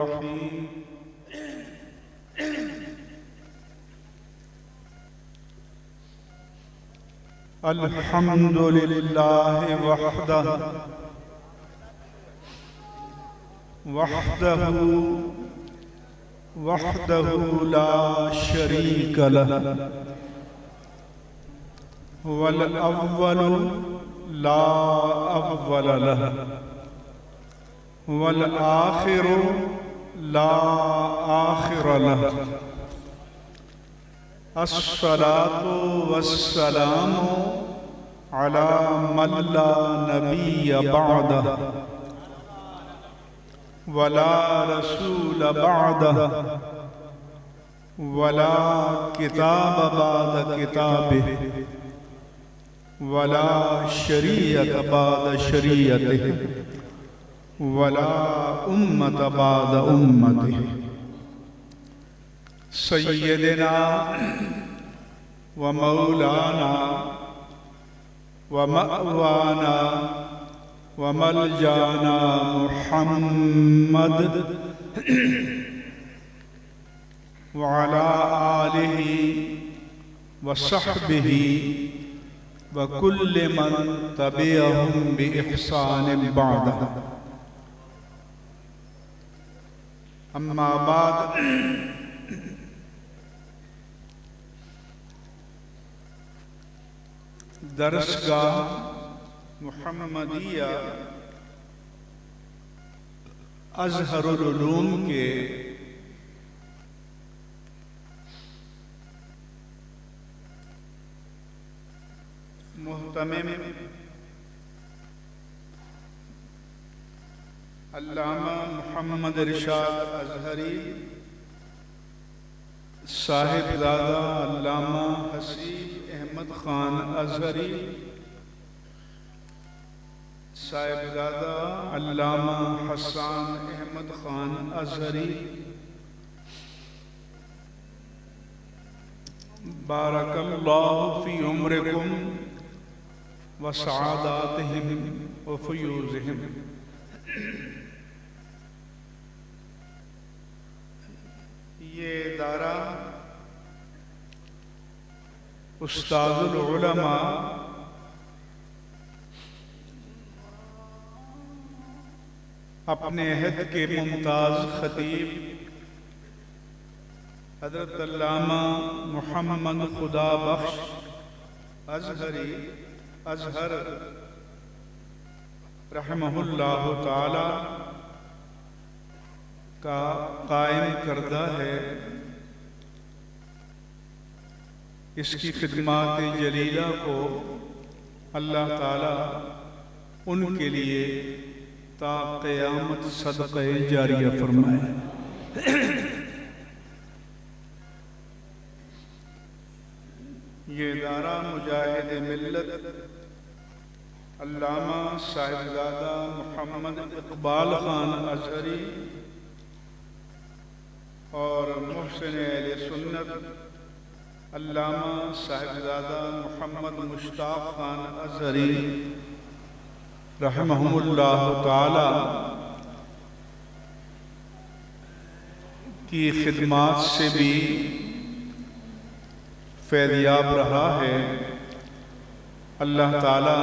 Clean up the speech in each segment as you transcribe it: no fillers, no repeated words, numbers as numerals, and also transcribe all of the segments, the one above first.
الرحيم الحمد لله وحده لا شريك له هو الأول لا أول له هو الآخر لا آخر له الصلاة والسلام على من لا نبي بعده ولا رسول بعده ولا كتاب بعد كتابه ولا شريعة بعد شريعته ولا أمة بعد أمته سيدنا ومولانا ومأوانا وملجانا محمد وعلى آله وصحبه وكل من تبعهم بإحسان بعده اما بعد درسگاہ محمدیہ ازہر العلوم کے محتمم علامہ محمد ارشاد ازہری صاحب زادہ علامہ حسیب احمد خان ازہری صاحب زادہ علامہ حسان احمد خان ازہری بارک اللہ فی عمرکم وسعاداتہم وفیوزہم یہ ادارہ استاذ العلماء اپنے عہد کے ممتاز خطیب حضرت علامہ محمد خدا بخش ازہر رحمہ اللہ تعالی کا قائم کردہ ہے۔ اس کی خدمات جلیلہ کو اللہ تعالی ان کے لیے تا قیامت صدقہ جاریہ فرمائے۔ یہ ادارہ مجاہد ملت علامہ صاحبزادہ محمد اقبال خان ازہری اور محسن اہل سنت علامہ صاحبزادہ محمد مشتاق خان ازہری رحمہم اللہ تعالی کی خدمات سے بھی فیضیاب رہا ہے۔ اللہ تعالی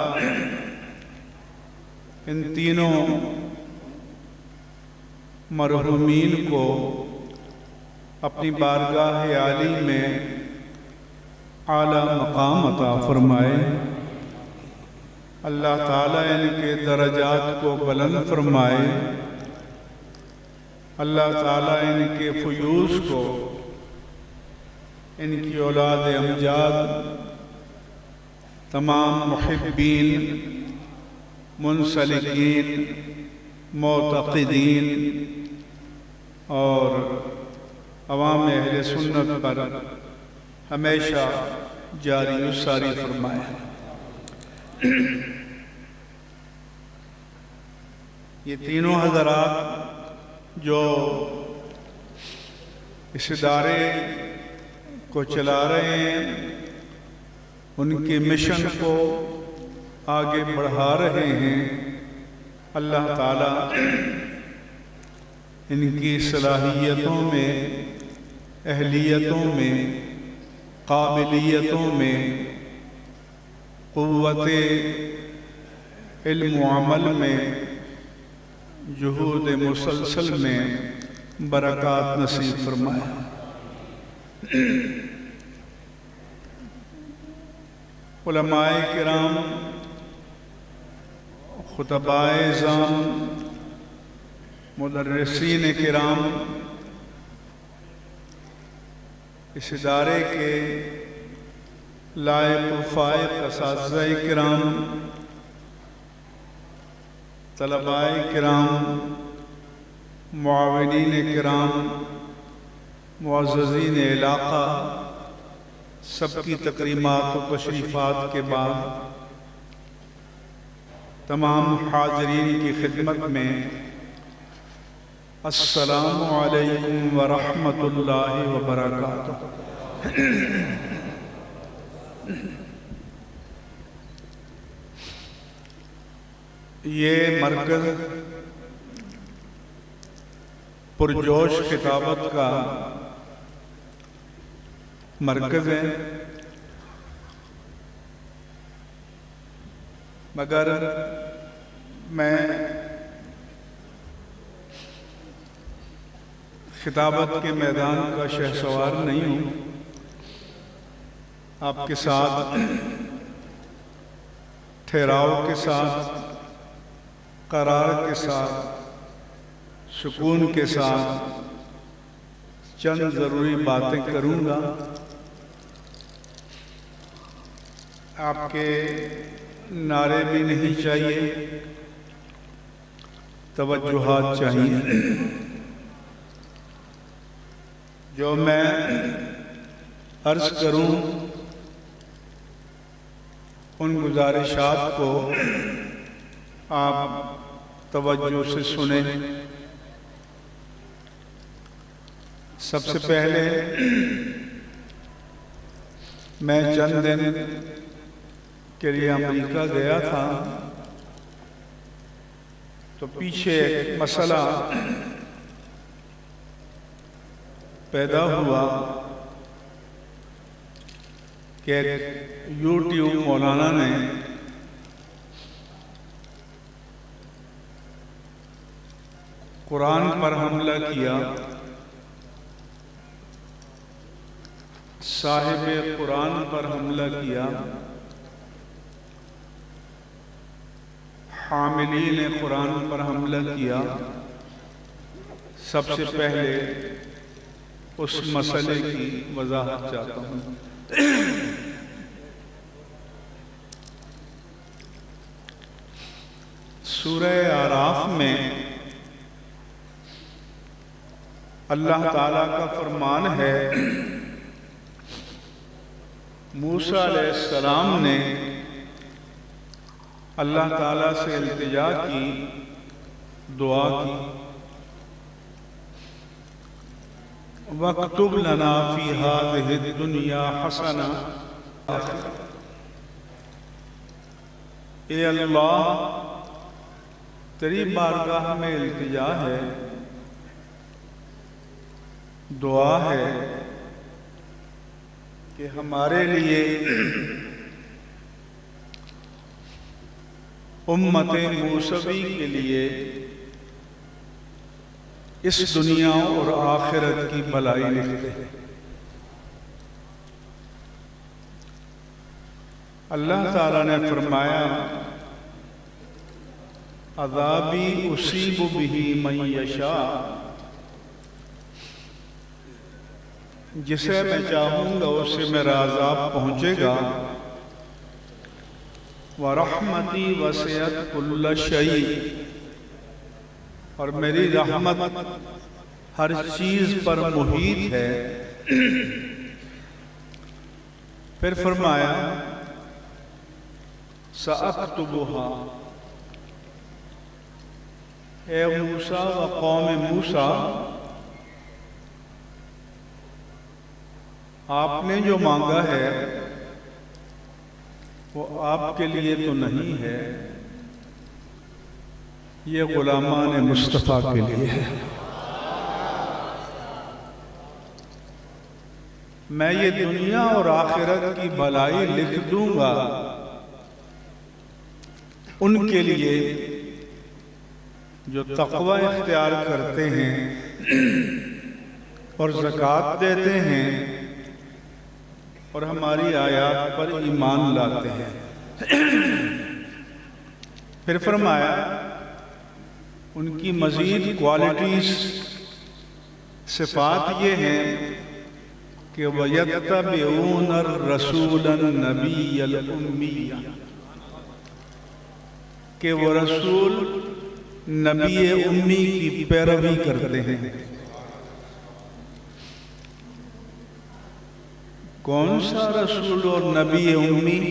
ان تینوں مرحومین کو اپنی بارگاہ عالی میں اعلیٰ مقام عطا فرمائے۔ اللہ تعالیٰ ان کے درجات کو بلند فرمائے۔ اللہ تعالیٰ ان کے فیوز کو، ان کی اولاد امجاد، تمام محبین، منسلکین، معتقدین اور عوام اہل سنت پر ہمیشہ جاری و ساری فرمائے۔ یہ تینوں حضرات جو اس ادارے کو چلا رہے ہیں، ان کے مشن کو آگے بڑھا رہے ہیں، اللہ تعالیٰ ان کی صلاحیتوں میں، اہلیتوں میں، قابلیتوں میں، قوت علم و عمل میں، جہود مسلسل میں برکات نصیب فرمائے۔ علماء کرام، خطباء اعظام، مدرسین کرام، اس ادارے کے لائق و فائق اساتذہ کرام، طلباء کرام، معاونین کرام، معززین علاقہ، سب کی تکریمات و تشریفات کے بعد تمام حاضرین کی خدمت میں السلام علیکم ورحمۃ اللہ وبرکاتہ۔ یہ مرکز پرجوش خطابت کا مرکز ہے، مگر میں خطابت کے میدان کا شہسوار نہیں ہوں۔ آپ کے ساتھ ٹھہراؤ کے ساتھ، قرار کے ساتھ، سکون کے ساتھ چند ضروری باتیں کروں گا۔ آپ کے نعرے بھی نہیں چاہیے، توجہات چاہیے۔ جو میں عرض کروں ان گزارشات کو آپ توجہ سے سنیں۔ سب سے پہلے میں چند دن کے لیے امریکہ گیا تھا، تو پیچھے ایک مسئلہ پیدا ہوا کہ یوٹیوب مولانا نے قرآن پر حملہ کیا، صاحب قرآن پر حملہ کیا، حاملین قرآن پر حملہ کیا۔ سب سے پہلے اس مسئلے کی وضاحت چاہتا ہوں۔ سورہ اعراف میں اللہ تعالیٰ کا فرمان ہے، موسیٰ علیہ السلام نے اللہ تعالیٰ سے التجا کی، دعا کی، وَاكْتُبْ لَنَا فِي هَذِهِ الدُّنْيَا حَسَنَةً۔ اے اللہ، تیری بارگاہ میں التجا ہے، دعا ہے کہ ہمارے لیے امت موسوی کے لیے اس دنیا اور آخرت کی بھلائی لکھ دے۔ اللہ تعالیٰ نے فرمایا، عذابی اصیب بہ من یشاء، جسے میں چاہوں گا اسے میرا عذاب پہنچے گا، وَرَحْمَتِي وَسِعَتْ كُلَّ شَيْءٍ، اور میری رحمت ہر چیز پر محیط ہے۔ پھر فرمایا، سَأَكْتُبُهَا، اے موسیٰ و قوم موسیٰ، آپ نے جو مانگا ہے وہ آپ کے لیے تو نہیں ہے، یہ غلامان مصطفیٰ کے لیے ہے۔ میں یہ دنیا اور آخرت کی بھلائی لکھ دوں گا ان کے لیے جو تقوی اختیار کرتے ہیں اور زکوٰۃ دیتے ہیں اور ہماری آیات پر ایمان لاتے ہیں۔ پھر فرمایا ان کی مزید کوالٹیز، صفات یہ ہیں کہ وَيَتَّبِعُونَ الرَّسُولَ النَّبِيَّ الْأُمِّيَّ، کہ وہ رسول نبی امی کی پیروی کرتے ہیں۔ کون سا رسول اور نبی امی؟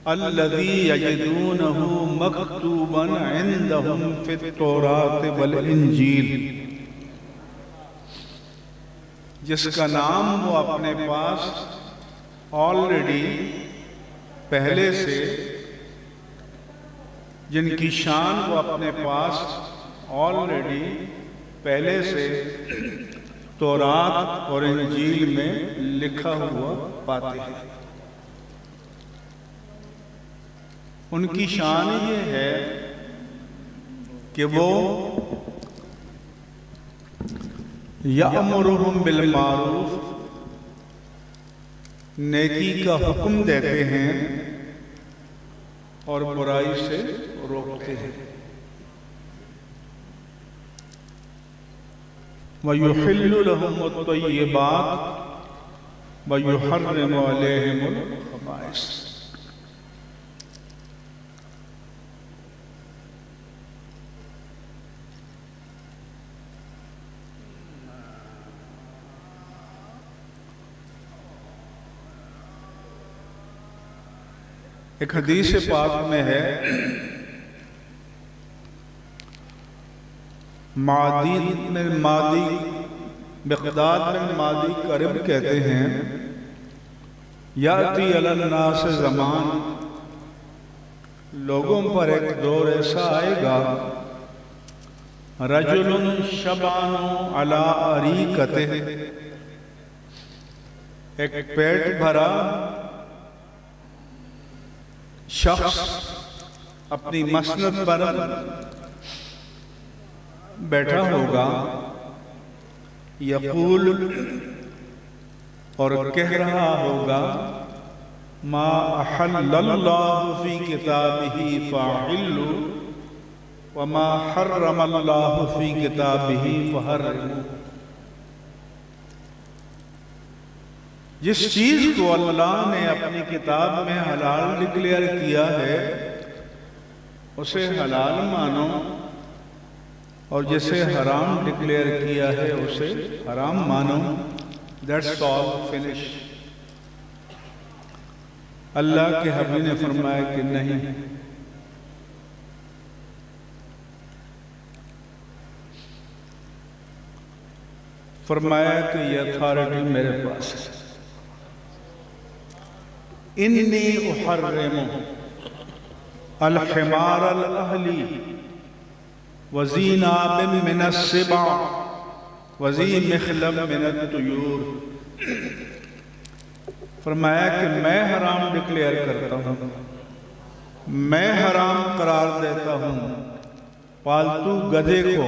الذی یجدونہ مکتوبا عندہم فی التوراۃ والانجیل، جس کا نام وہ اپنے پاس آلریڈی پہلے سے، جن کی شان وہ اپنے پاس آلریڈی پہلے سے تورات اور انجیل میں لکھا ہوا پاتے ہیں۔ ان کی شان یہ ہے کہ وہ یأمرہم بالمعروف، نیکی کا حکم دیتے ہیں اور برائی سے روکتے ہیں۔ وَيُحِلُّ لَهُمُ الطَّيِّبَاتِ وَيُحَرِّمُ عَلَيْهِمُ الْخَبَائِثَ۔ ایک حدیث پاک میں ہے، مقداد بن مادی کرب کہتے ہیں، یاتی علی الناس زمان، لوگوں پر ایک دور ایسا آئے گا، رجل شبعان علی اریکتہ، ایک پیٹ بھرا شخص اپنی مسند پر بیٹھا ہوگا، یقول، اور کہہ رہا ہوگا، ما احل اللہ فی کتابہ فاحلوا وما حرم اللہ فی کتابہ فحرموا۔ جس چیز کو اللہ نے اپنی کتاب میں حلال ڈکلیئر کیا ہے اسے حلال مانو، اور جسے حرام ڈکلیئر کیا ہے اسے حرام مانو۔ That's all, finish۔ اللہ کے حبیب نے فرمایا کہ نہیں، فرمایا کہ یہ اتھارٹی میرے پاس ہے۔ انی احرم الحمار الاہلی وذی ناب من السبع وذی مخلب من الطیور، فرمایا کہ میں حرام ڈکلیئر کرتا ہوں، میں حرام قرار دیتا ہوں پالتو گدھے کو،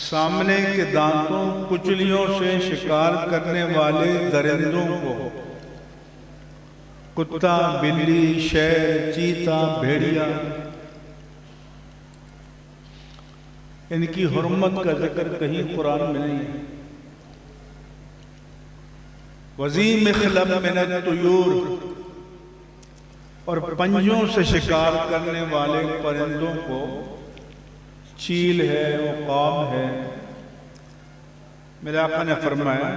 سامنے کے دانتوں کچلیوں سے شکار کرنے والے درندوں کو، کتا، بلی، شیر، چیتا، بھیڑیا، ان کی حرمت کا ذکر کہیں قرآن میں نہیں ہے۔ وذی مخلب من الطیور، اور پنجوں سے شکار کرنے والے پرندوں کو، چیل ہے، عقاب ہے، میرے آقا نے فرمایا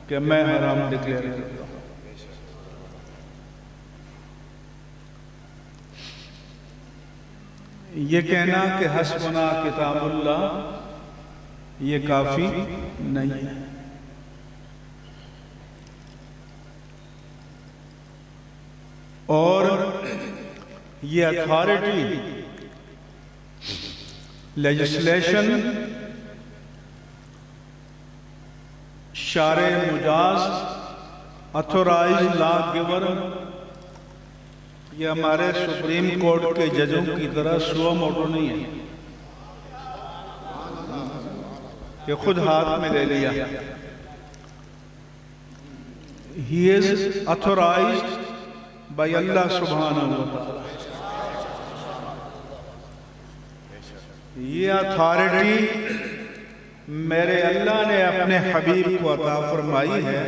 کہ میں حرام ڈکلیئر کرتا ہوں۔ یہ کہنا کہ حسبنا کتاب اللہ یہ کافی نہیں ہے۔ اور یہ اتھارٹی، لیجسلیشن شارع مجاز اتھورائز لا گیور، یہ ہمارے سپریم کورٹ کے ججوں کی طرح سو موٹو نہیں ہے کہ خود ہاتھ میں لے لیا. He is authorized by Allah subhanahu wa ta'ala. یہ اتھارٹی میرے اللہ نے اپنے حبیب کو عطا فرمائی ہے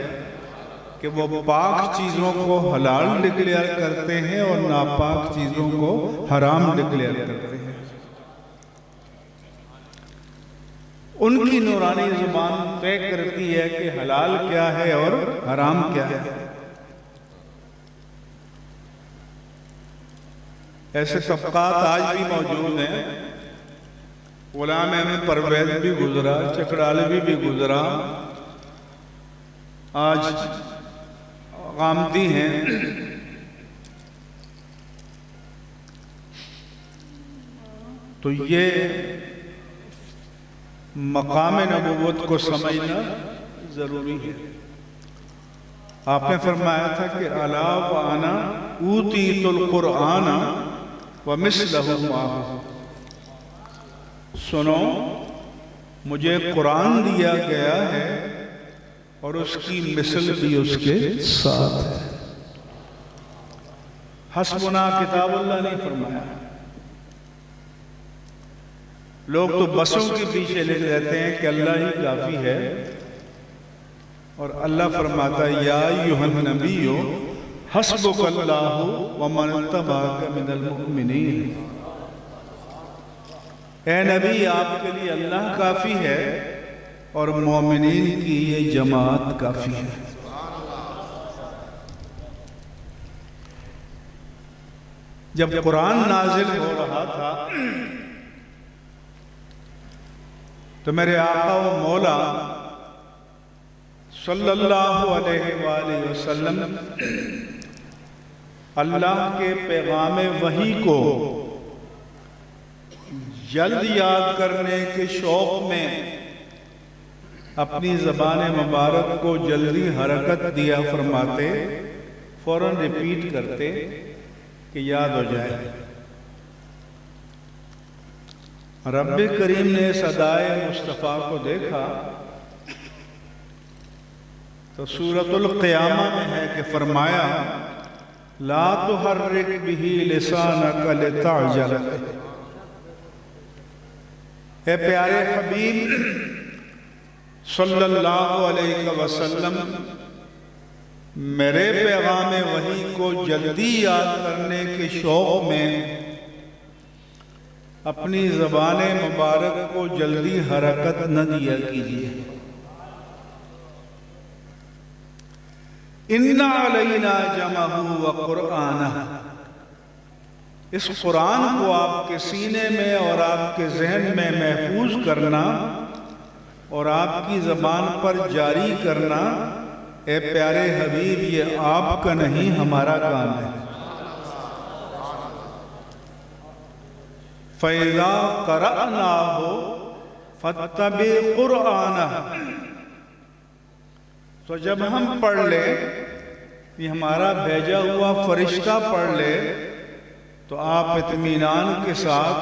کہ وہ پاک چیزوں کو حلال ڈکلیئر کرتے ہیں اور ناپاک چیزوں کو حرام ڈکلیئر کرتے ہیں. ان کی نورانی زبان طے کرتی ہے کہ حلال کیا ہے اور حرام کیا ہے. ایسے طبقات آج بھی موجود ہیں. غلام احمد پرویز بھی گزرا، چکڑالوی بھی گزرا، آج غامدی ہیں. تو یہ مقام نبوت کو سمجھنا ضروری ہے. آپ نے فرمایا تھا کہ الا وانا اوتیت القرآن ومثلہ معہ، سنو مجھے قرآن دیا گیا ہے اور اس کی مثل بھی اس کے ساتھ ہے. حسبنا کتاب اللہ نہیں فرمایا. لوگ تو بسوں کے پیچھے لے رہتے ہیں کہ اللہ ہی کافی ہے، اور اللہ فرماتا ہے یا ایھا النبی حسبک اللہ ومن اتبعک من المؤمنین. اے نبی آپ کے لیے اللہ کافی ہے اور مومنین کی یہ جماعت کافی ہے. جب قرآن نازل ہو رہا تھا تو میرے آقا و مولا صلی اللہ علیہ وآلہ وسلم اللہ کے پیغام وحی کو جلد یاد کرنے کے شوق میں اپنی زبان مبارک کو جلدی حرکت دیا فرماتے، فوراً ریپیٹ کرتے کہ یاد ہو جائے. رب کریم نے اس ادائے مصطفیٰ کو دیکھا تو سورۃ القیامہ میں ہے کہ فرمایا لا تحرک بہ لسانک لتعجل بہ. اے پیارے حبیب صلی اللہ علیہ وسلم، میرے پیغام وحی کو جلدی یاد کرنے کے شوق میں اپنی زبان مبارک کو جلدی حرکت نہ دیا کیجیے. اِنَّ عَلَيْنَا جَمْعَهُ وَقُرْآنَهُ، اس قرآن کو آپ کے سینے میں اور آپ کے ذہن میں محفوظ کرنا اور آپ کی زبان پر جاری کرنا، اے پیارے حبیب یہ آپ کا نہیں ہمارا کام ہے. فَإِذَا قَرَأْنَاهُ فَاتَّبِعْ قُرْآنَهُ، تو جب ہم پڑھ لیں، یہ ہمارا بھیجا ہوا فرشتہ پڑھ لے، تو آپ اطمینان کے ساتھ،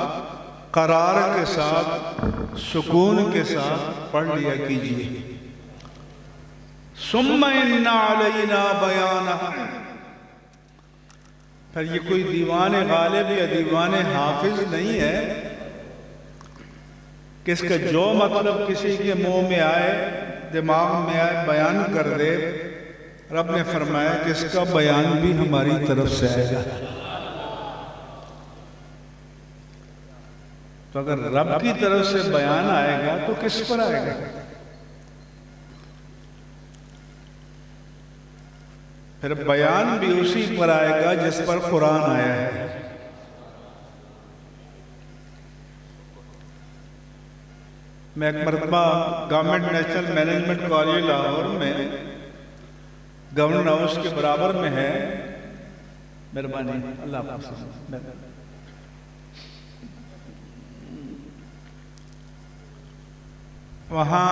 قرار کے ساتھ، سکون کے ساتھ پڑھ لیا کیجئے. ثُمَّ إِنَّ عَلَيْنَا بَيَانَهُ، پھر یہ کوئی دیوان غالب یا دیوان حافظ نہیں ہے کہ اس کا جو مطلب کسی کے منہ میں آئے، دماغ میں آئے، بیان کر دے. رب نے فرمایا کہ اس کا بیان بھی ہماری طرف سے آئے گا. تو اگر رب کی طرف سے بیان آئے گا تو کس پر آئے گا؟ پھر بیان بھی اسی پر آئے گا جس پر قرآن آیا ہے. میں ایک مرتبہ government national management college Lahore میں گورنر ہاؤس کے برابر میں ہے، مہربانی اللہ حافظ، وہاں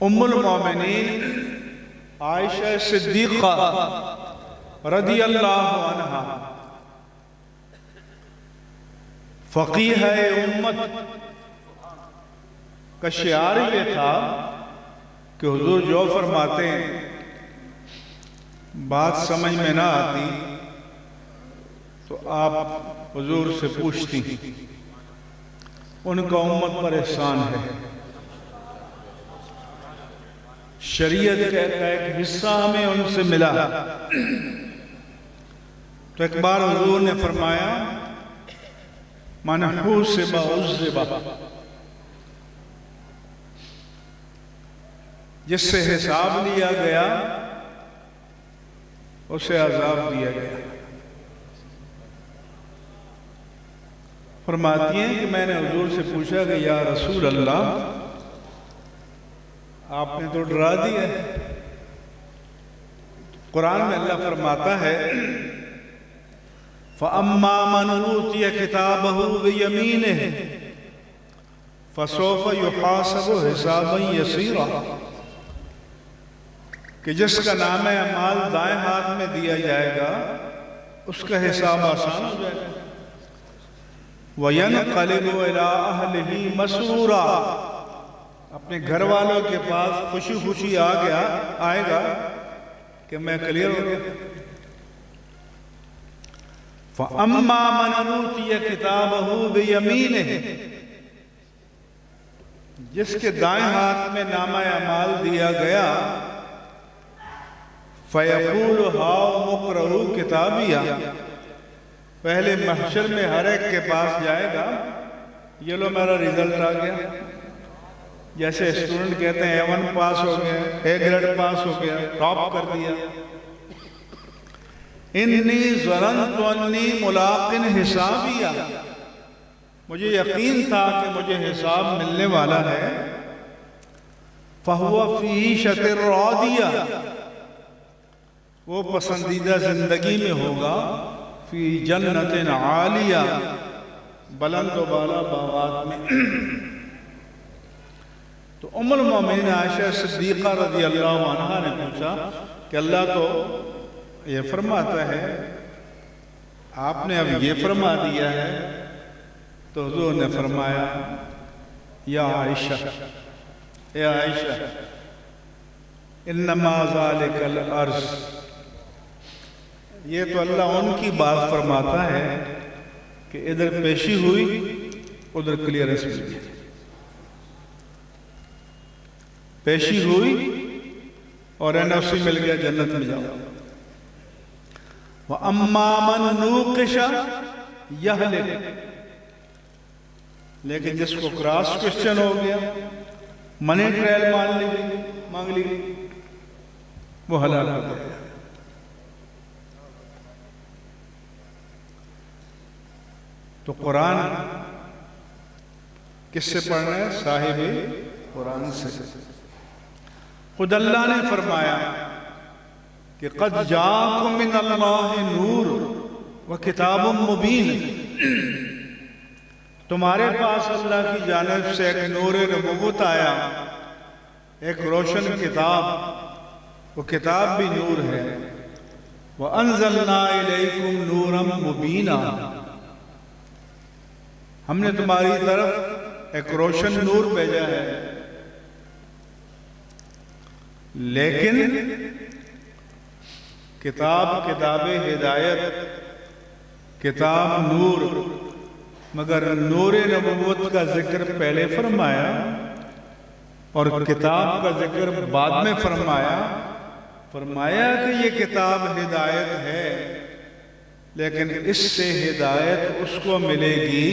ام المومنین عائشہ صدیقہ رضی اللہ عنہا فقیہ امت کا شعار یہ تھا کہ حضور جو فرماتے ہیں بات سمجھ میں نہ آتی تو آپ حضور سے پوچھتی، ان کا امت پر احسان ہے۔ شریعت کا ایک حصہ ہمیں ان سے ملا۔ تو ایک بار حضور نے فرمایا من حوسب عذب، جس سے حساب لیا گیا اسے عذاب دیا گیا۔ فرماتی ہیں کہ میں نے حضور سے پوچھا کہ یا رسول اللہ آپ نے تو ڈرا دیا ہے۔ قرآن میں اللہ فرماتا ہے فَأَمَّا مَنْ أُوتِيَ كِتَابَهُ بِيَمِينِهِ فَسَوْفَ يُحَاسَبُ حِسَابًا يَسِيرًا، کہ جس کا نام اعمال دائیں ہاتھ میں دیا جائے گا اس کا حساب آسان ہو جائے گا۔ وَيَنْقَلِبُ إِلَىٰ أَهْلِهِ مَسْرُورًا، اپنے گھر والوں کے پاس خوشی خوشی آئے گا کہ میں کلیئر ہو گیا۔ فَأَمَّا مَنْ أُوتِيَ كِتَابَهُ بِيَمِينِهِ، جس کے دائیں ہاتھ میں نامہ اعمال دیا گیا فَيَقُولُ هَاؤْمُ اقْرَءُوا كِتَابِيَهْ، پہلے محشر میں ہر ایک کے پاس جائے گا یہ لو میرا رزلٹ آ گیا۔ جیسے اسٹوڈنٹ کہتے ہیں A1 پاس ہو گیا، A گریڈ پاس ہو گیا، ٹاپ کر دیا۔ انی ظننت انی ملاق حسابیہ، مجھے یقین تھا کہ مجھے حساب ملنے والا ہے۔ فَهُوَ فِي عِيشَةٍ رَاضِيَةٍ، وہ پسندیدہ زندگی میں ہوگا، فی جنت عالیہ، بلند و بالا باغات میں۔ تو ام المومنین عائشہ صدیقہ رضی اللہ عنہا نے پوچھا کہ اللہ تو یہ فرماتا ہے، آپ نے اب یہ فرما دیا ہے۔ تو حضور نے فرمایا یا عائشہ، اے عائشہ، انما ذالک العرض، یہ تو اللہ ان کی بات فرماتا ہے کہ ادھر پیشی ہوئی ادھر کلیئرنس مل گئی، پیشی ہوئی اور NFC مل گیا، جنت میں جاؤ۔ وَأَمَّا مَنْ نُوقِشَ يَهْلِكُ، لیکن جس کو کراس کوسچن ہو گیا، منی ٹرائل مانگ لی وہ ہلاک ہو گیا۔ تو قرآن کس سے پڑھنا ہے؟ صاحب قرآن سے۔ خود اللہ نے فرمایا کہ قد جاءکم من اللہ نور و کتاب مبین، تمہارے پاس اللہ کی جانب سے ایک نور نبوت آیا، ایک روشن کتاب، وہ کتاب بھی نور ہے۔ وَأَنزَلْنَا إِلَيْكُمْ نُورًا مُبِينًا، ہم نے تمہاری طرف ایک روشن نور بھیجا ہے۔ لیکن کتاب ہدایت، کتاب نور، مگر نور نبوت کا ذکر پہلے فرمایا اور کتاب کا ذکر بعد میں فرمایا کہ یہ کتاب ہدایت ہے، لیکن اس سے ہدایت اس کو ملے گی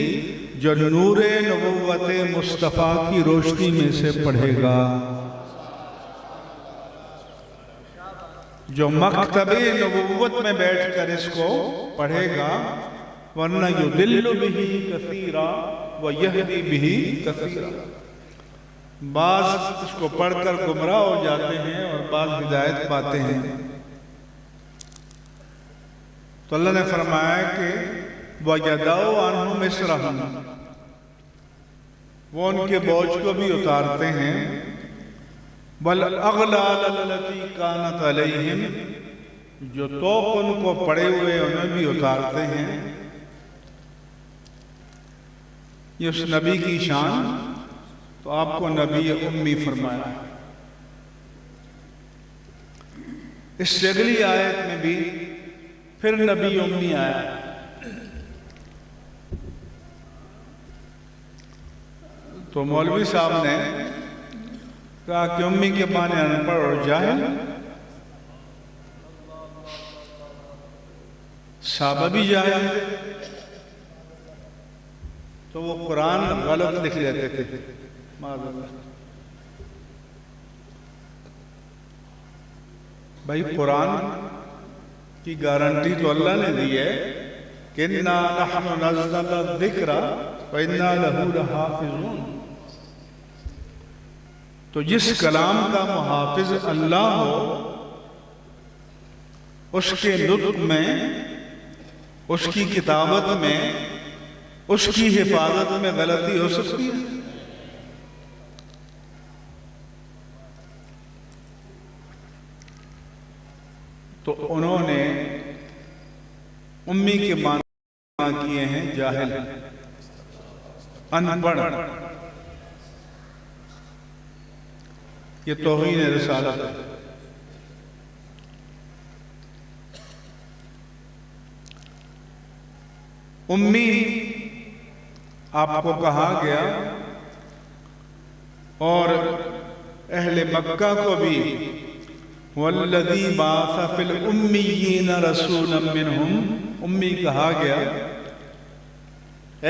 جو نور نبوت مصطفیٰ کی روشنی میں سے پڑھے گا، جو مکتب نبوت میں بیٹھ کر اس کو پڑھے گا، ورنہ یضل بہ کثیرا ویہدی بہ کثیرا، بعض اس کو پڑھ کر گمراہ ہو جاتے ہیں اور بعض ہدایت پاتے ہیں۔ تو اللہ نے فرمایا کہ وَيَدَعُ عَنْهُمْ إِصْرَهُمْ، وہ ان کے بوجھ کو بھی اتارتے ہیں، والاغلال التي كانت عليهم، جو توق ان کو پڑے ہوئے انہیں بھی اتارتے ہیں. یہ اس نبی کی شان، تو آپ کو نبی امی فرمایا. اس سے اگلی آیت میں بھی پھر نبی امی آیا. تو مولوی صاحب نے کہا کہ امی کے معنی ان پڑھ اور جاہل. صحابہ بھی جاہل تھے تو وہ قرآن غلط لکھ لیتے تھے. بھائی قرآن کی گارنٹی تو اللہ نے دی ہے کہ اِنَّا نَحْنُ نَزَّلْنَا الذِّكْرَ وَإِنَّا لَهُ لَحَافِظُونَ. تو جس کلام کا محافظ اللہ ہو، اس کے نطق میں، اس کی کتابت میں، اس کی حفاظت میں غلطی ہو سکتی ہے. تو انہوں نے امی کے معنی کیے ہیں جاہل، ان پڑھ. یہ توہین رسالت ہے. امی آپ کو کہا گیا اور اہل مکہ کو بھی وَالَّذِي بَعَثَ فِي الْأُمِّيِّينَ رَسُولًا مِّنْهُمْ امی کہا گیا.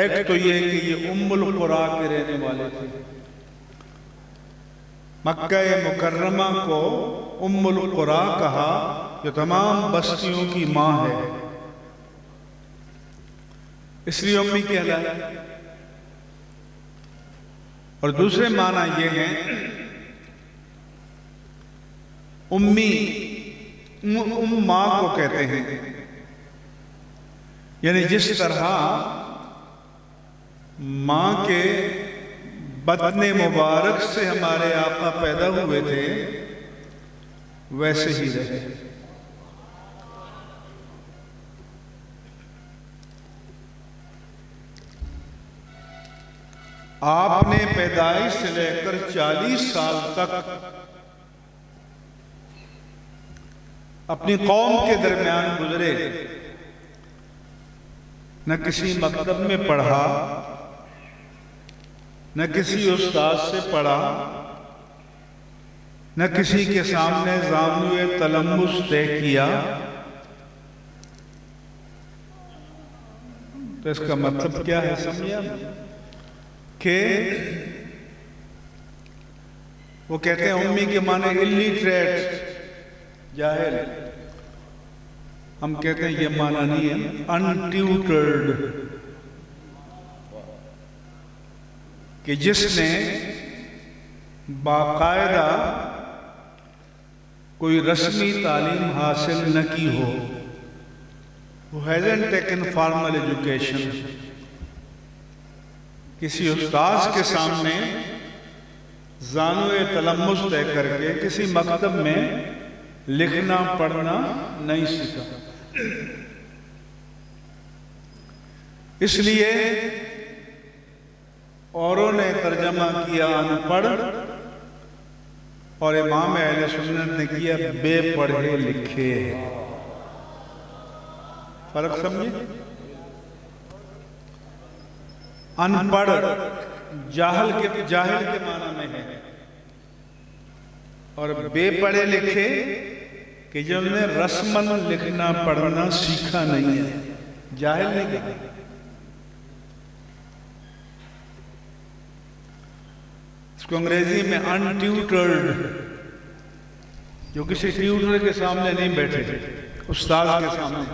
ایک تو یہ کہ یہ ام القریٰ کے رہنے والے تھے. مکہ مکرمہ کو ام القریٰ کہا، جو تمام بستیوں کی ماں ہے، اس لیے امی کہلائے. اور دوسرے معنی یہ ہیں امی، ماں کو کہتے ہیں. یعنی جس طرح ماں کے بطن مبارک سے ہمارے آقا پیدا ہوئے تھے، ویسے ہی رہے. آپ نے پیدائش سے لے کر 40 سال تک اپنی قوم کے درمیان گزرے. نہ کسی مکتب میں پڑھا، نہ کسی استاد سے پڑھا، نہ کسی کے سامنے زانوئے تلمس طے کیا. تو اس کا مطلب کیا ہے سمجھا؟ کہ وہ کہتے ہیں امی کے معنی illiterate، جاہل. ہم کہتے ہیں یہ معنی نہیں ہے untutored، کہ جس نے باقاعدہ کوئی رسمی تعلیم حاصل نہ کی ہو. Who hasn't taken formal education. کسی استاذ کے سامنے زانوئے تلمس طے کر کے کسی مکتب میں لکھنا پڑھنا نہیں سیکھا. اس لیے اوروں نے ترجمہ کیا ان پڑھ، اور امام اہل سنت نے کیا بے پڑھے لکھے. فرق سمجھے؟ ان پڑھ جاہل کے معنی میں ہے، اور بے پڑھے لکھے کہ جنہوں نے رسماً لکھنا پڑھنا سیکھا نہیں ہے. جاہل نہیں کہا. اس کو انگریزی میں untutored، جو کسی ٹیوٹر کے سامنے نہیں بیٹھے، استاد کے سامنے.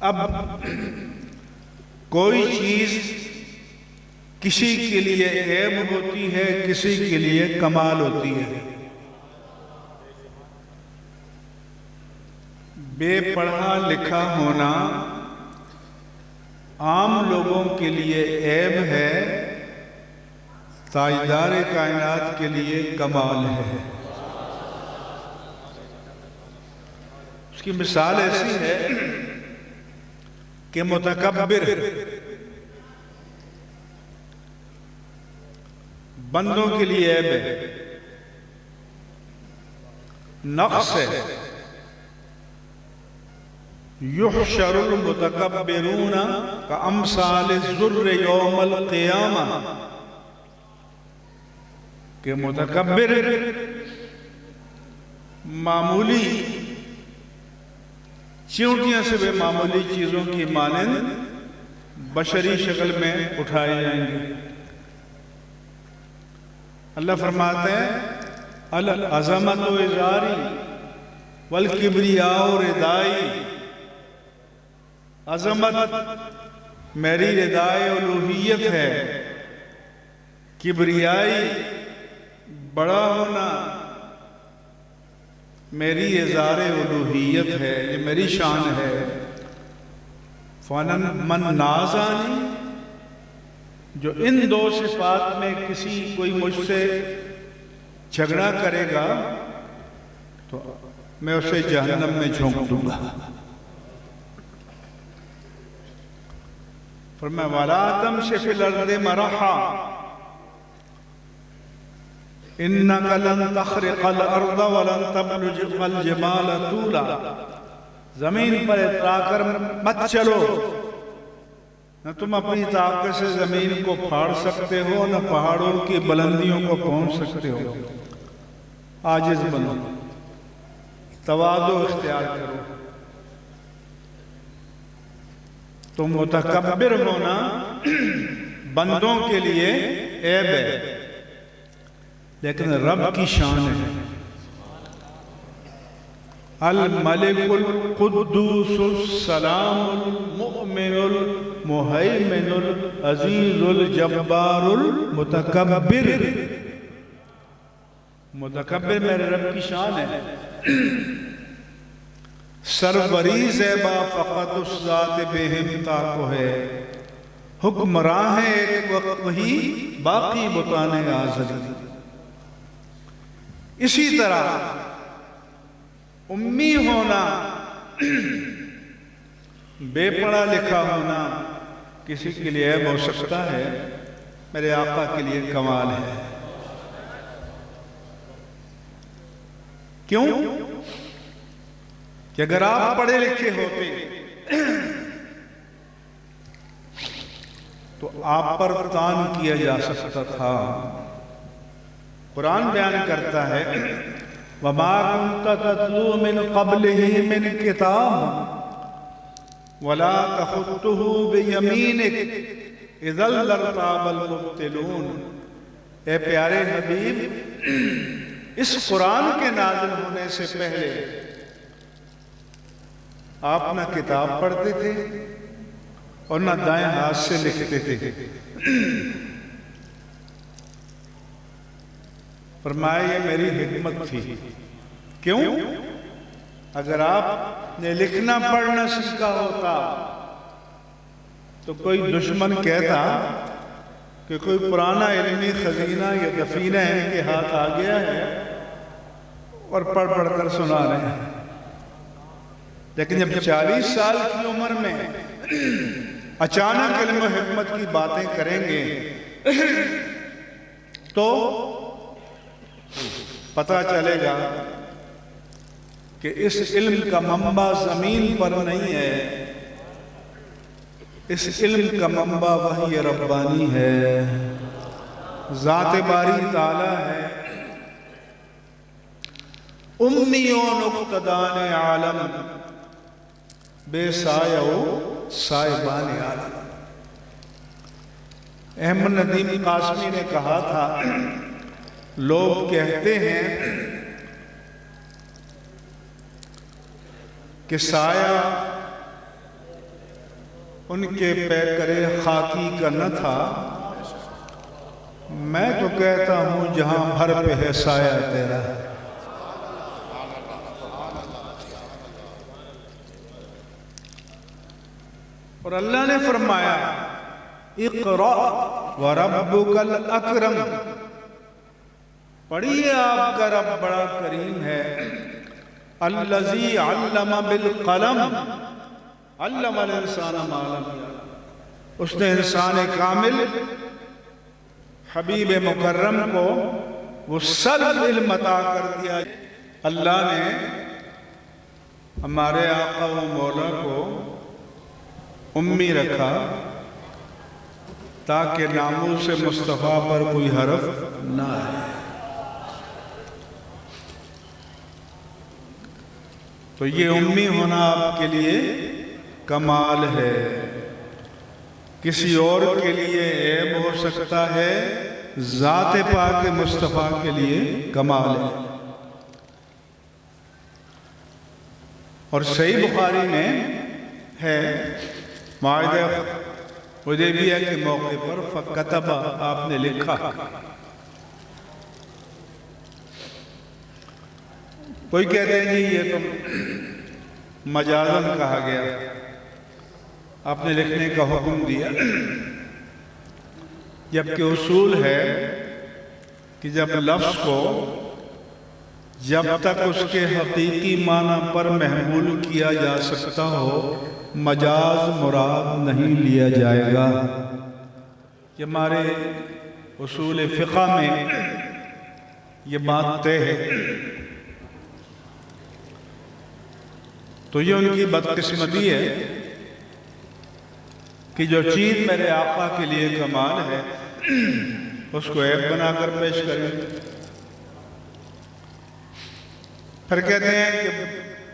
اب کوئی چیز کسی کے لیے عیب ہوتی ہے، کسی کے لیے کمال ہوتی ہے. بے پڑھا لکھا ہونا عام لوگوں کے لیے عیب ہے، تاجدار کائنات کے لیے کمال ہے۔ اس کی مثال ایسی ہے کہ متکبر بندوں کے لیے عیب ہے، نقص ہے۔ یحشر المتکبرون کامثال الزر یوم القیامہ، کہ متکبر معمولی چیونٹیاں سے بے معمولی چیزوں کی مانند بشری شکل میں اٹھائے جائیں گے۔ اللہ فرماتے ہیں العظمت ازاری والکبریاء ردائی، عظمت میری ردائے الوہیت ہے، کبریائی بڑا ہونا میری ازار الوہیت ہے، یہ میری شان ہے۔ من نازانی، جو ان دو صفات میں کوئی مجھ سے جھگڑا کرے گا تو میں اسے جہنم میں جھونک دوں گا۔ فرمایا وَلَا تَمْشِ فِي الْأَرْضِ مَرَحًا إِنَّكَ لَن تَخْرِقَ الْأَرْضَ وَلَن تَبْلُغَ الْجِبَالَ طُولًا، زمین پر اترا کر مت چلو، نہ تم اپنی طاقت سے زمین کو پھاڑ سکتے ہو، نہ پہاڑوں کی بلندیوں کو پہنچ سکتے ہو۔ عاجز بنو، تواضع اختیار کرو۔ تو متکبر ہونا بندوں کے لیے عیب ہے، لیکن رب کی شان ہے۔ الملک القدوس السلام المؤمن المہیمن العزیز الجبار المتکبر، متکبر میرے رب کی شان ہے۔ سربری زیبا فقط اس ذات بے ہمتا کو ہے، حکمراں ہے ایک وقت وہی باقی بتانے آزلی۔ اسی طرح امی ہونا، بے پڑھا لکھا ہونا کسی کے لیے عیب ہو سکتا ہے، میرے آقا کے لیے کمال ہے۔ کیوں؟ کہ اگر آپ پڑھے لکھے ہوتے تو آپ پر تان کیا جا سکتا تھا۔ قرآن بیان کرتا ہے وَمَا كُنْتَ تَتْلُو مِنْ قَبْلِهِ مِنْ كِتَابٍ وَلَا تَخُطُّهُ بِيَمِينِكَ إِذًا لَارْتَابَ الْمُبْطِلُونَ۔ اے پیارے حبیب، اس قرآن کے نازل ہونے سے پہلے آپ نہ کتاب پڑھتے تھے اور نہ دائیں ہاتھ سے لکھتے تھے۔ فرمایا یہ میری حکمت تھی۔ کیوں؟ اگر آپ نے لکھنا پڑھنا سیکھا ہوتا تو کوئی دشمن کہتا کہ کوئی پرانا علمی خزینہ یا دفینہ ان کے ہاتھ آ گیا ہے اور پڑھ پڑھ کر سنا رہے ہیں۔ لیکن جب 40 سال کی عمر میں اچانک علم و حکمت کی باتیں کریں گے تو پتہ چلے گا کہ اس علم کا منبع زمین پر نہیں ہے، اس علم کا منبع وحی ربانی ہے، ذات باری تعالی ہے۔ امیون اقتدان عالم بے سایہ و سائبان عالم۔ احمد ندیم قاسمی نے کہا تھا لوگ کہتے ہیں کہ سایہ ان کے پیکرے خاکی کا نہ تھا، میں تو کہتا ہوں جہاں بھر پہ ہے سایہ تیرا۔ اور اللہ نے فرمایا اقرأ وربک الاکرم، پڑھیے آپ کا رب بڑا کریم ہے، الذی علم بالقلم علم الانسان ما لم یعلم، اس نے انسان کامل حبیب مکرم کو وہ سب علم عطا کر دیا۔ اللہ نے ہمارے آقا و مولا کو امی رکھا تاکہ ناموس مصطفیٰ پر کوئی حرف نہ آئے۔ تو یہ امی ہونا آپ کے لیے کمال ہے، کسی اور کے لیے عیب ہو سکتا ہے، ذات پاک مصطفیٰ کے لیے کمال ہے۔ اور صحیح بخاری میں ہے معاہدہ حدیبیہ کے موقع پر فَكَتَبَ، آپ نے لکھا۔ کوئی کہتے ہیں جی یہ تو مجازاً کہا گیا، آپ نے لکھنے کا حکم دیا، جبکہ اصول ہے کہ جب لفظ کو جب تک اس کے حقیقی معنی پر محمول کیا جا سکتا ہو مجاز مراد نہیں لیا جائے گا۔ یہ ہمارے اصول فقہ میں یہ بات طے ہے۔ تو یہ ان کی بدقسمتی ہے کہ جو چیز میرے آقا کے لیے کمال ہے اس کو عیب بنا کر پیش کریں۔ پھر کہتے ہیں کہ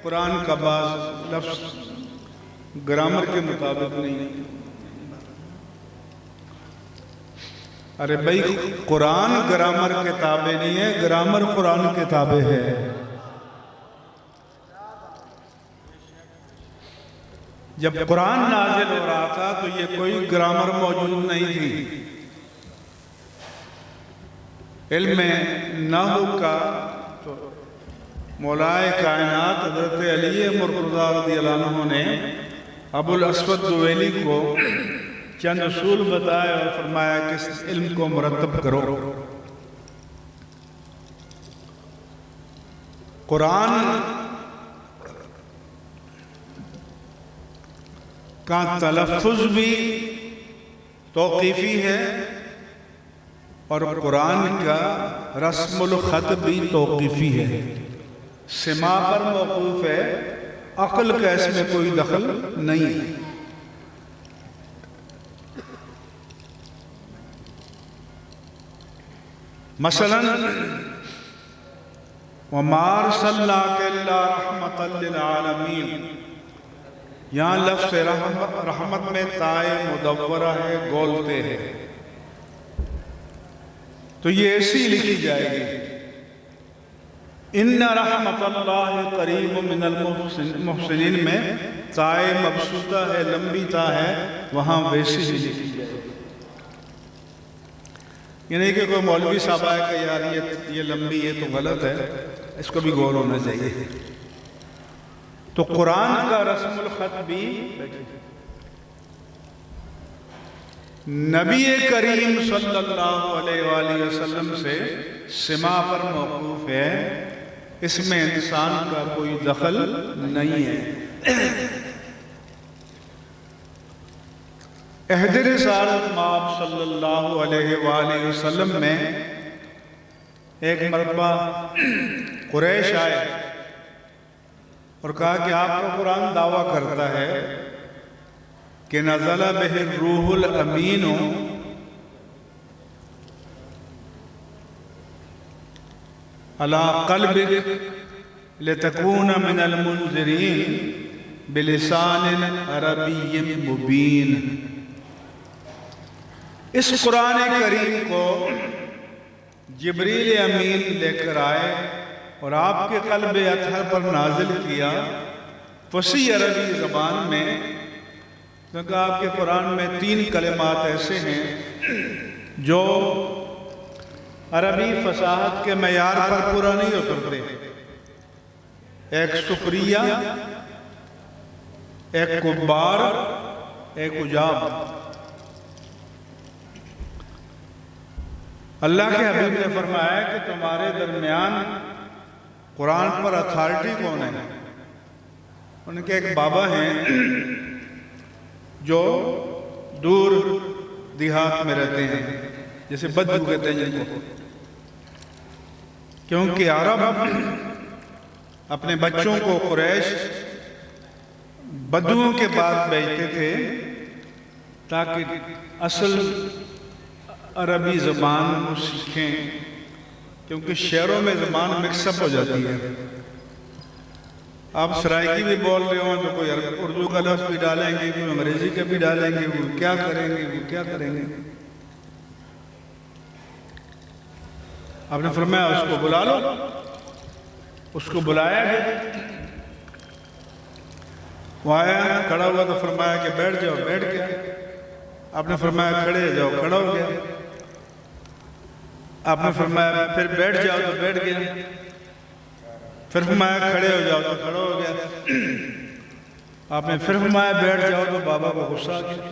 قرآن کا بعض لفظ گرامر کے مطابق نہیں۔ ارے بھائی قرآن گرامر کے تابع نہیں ہے، گرامر قرآن کے تابع ہے۔ جب قرآن نازل ہو رہا تھا تو یہ کوئی گرامر موجود نہیں تھی۔ علم نحو کا تو مولائے کائنات حضرت علی مرتضیٰ رضی اللہ عنہ نے ابو الاسود دویلی کو چند اصول بتائے اور فرمایا کہ اس علم کو مرتب کرو۔ قرآن کا تلفظ بھی توقیفی ہے اور قرآن کا رسم الخط بھی توقیفی ہے، سماع پر موقوف ہے، عقل کا اس میں کوئی دخل نہیں ہے۔ مثلا وَمَا أَرْسَلْنَاكَ إِلَّا رَحْمَةً لِلْعَالَمِينَ، یہاں لفظ رحمت میں تائے مدورہ ہے، گولتے ہے، تو یہ ایسی لکھی جائے گی۔ اِنَّ رَحْمَةَ اللَّهِ قَرِيبٌ مِّنَ الْمُحْسِنِينَ میں تائے مبسوطہ ہے، لمبی تا ہے، وہاں ویسی ہی لکھی جائے گی۔ یہ نہیں کہ کوئی مولوی صاحب آئے کہ یار یہ لمبی ہے تو غلط ہے، اس کو بھی غور ہونا چاہیے۔ تو قرآن کا رسم الخط بھی نبی کریم صلی اللہ علیہ وآلہ وسلم سے سماع پر موقوف ہے، اس میں انسان کا کوئی دخل نہیں ہے۔ عہد رسالت مآب صلی اللہ علیہ وآلہ وسلم میں ایک مرتبہ قریش آئے اور کہا کہ آپ کا قرآن دعویٰ کرتا ہے کہ نزل بہ الروح الامین علی قلبک لتکون من المنذرین بلسان عربی مبین۔ اس قرآن کریم کو جبریل امین لے کر آئے اور آپ کے قلب اطہر پر نازل کیا فصیح عربی زبان میں، کیونکہ آپ کے قرآن میں 3 کلمات ایسے ہیں جو عربی فصاحت کے معیار پر پورا نہیں اترتے، ایک سخریہ، ایک کبار، ایک عجاب۔ اللہ کے حبیب نے فرمایا کہ تمہارے درمیان قرآن پر اتھارٹی کون ہے؟ ان کے ایک بابا ہیں جو دور دیہات میں رہتے ہیں، جیسے بدو کہتے ہیں جن کو، کیونکہ عرب اپنے بچوں کو قریش بدوؤں کے بعد بھیجتے تھے تاکہ اصل عربی زبان کو سیکھیں، کیونکہ شہروں میں زبان مکس اپ ہو جاتی ہے۔ آپ سرائیکی بھی بول رہے ہوں تو کوئی اردو کا لفظ بھی ڈالیں گے، کوئی انگریزی کا بھی ڈالیں گے، وہ کیا کریں گے، وہ کیا کریں گے۔ آپ نے فرمایا اس کو بلا لو، اس کو بلایا گیا، وہ آیا کھڑا ہوا تو فرمایا کہ بیٹھ جاؤ، بیٹھ گیا۔ آپ نے فرمایا کھڑے ہو جاؤ، کھڑا ہو گیا۔ آپ نے فرمایا پھر بیٹھ جاؤ تو بیٹھ گیا، پھر فرمایا کھڑے ہو جاؤ تو کھڑا ہو گیا۔ آپ نے پھر فرمایا بیٹھ جاؤ تو بابا کو غصہ آ گیا۔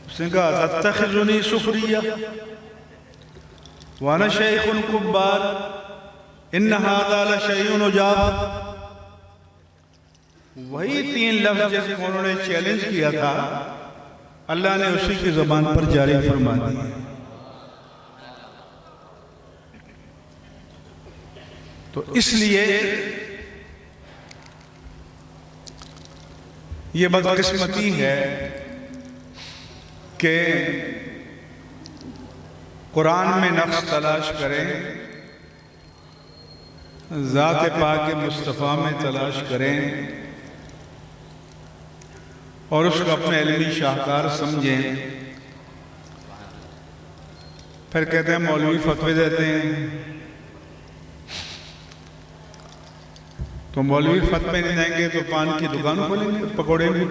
اس نے کہا تتخذنی سخریہ وانا شیخ کبار ان ھذا لشیء عجاب۔ وہی 3 لفظ جس کو انہوں نے چیلنج کیا تھا، اللہ نے اسی کی زبان پر جاری فرما دی۔ تو اس لیے یہ بدقسمتی ہے کہ قرآن میں نقص تلاش کریں، ذات پاک مصطفیٰ میں تلاش کریں اور اس کو اپنے علمی شاہکار سمجھیں، پھر کہتے ہیں مولوی فتوے دیتے ہیں، تو مولوی فتوے نہیں دیں گے تو پان کی دکان کھولیں گے، پکوڑے بھی۔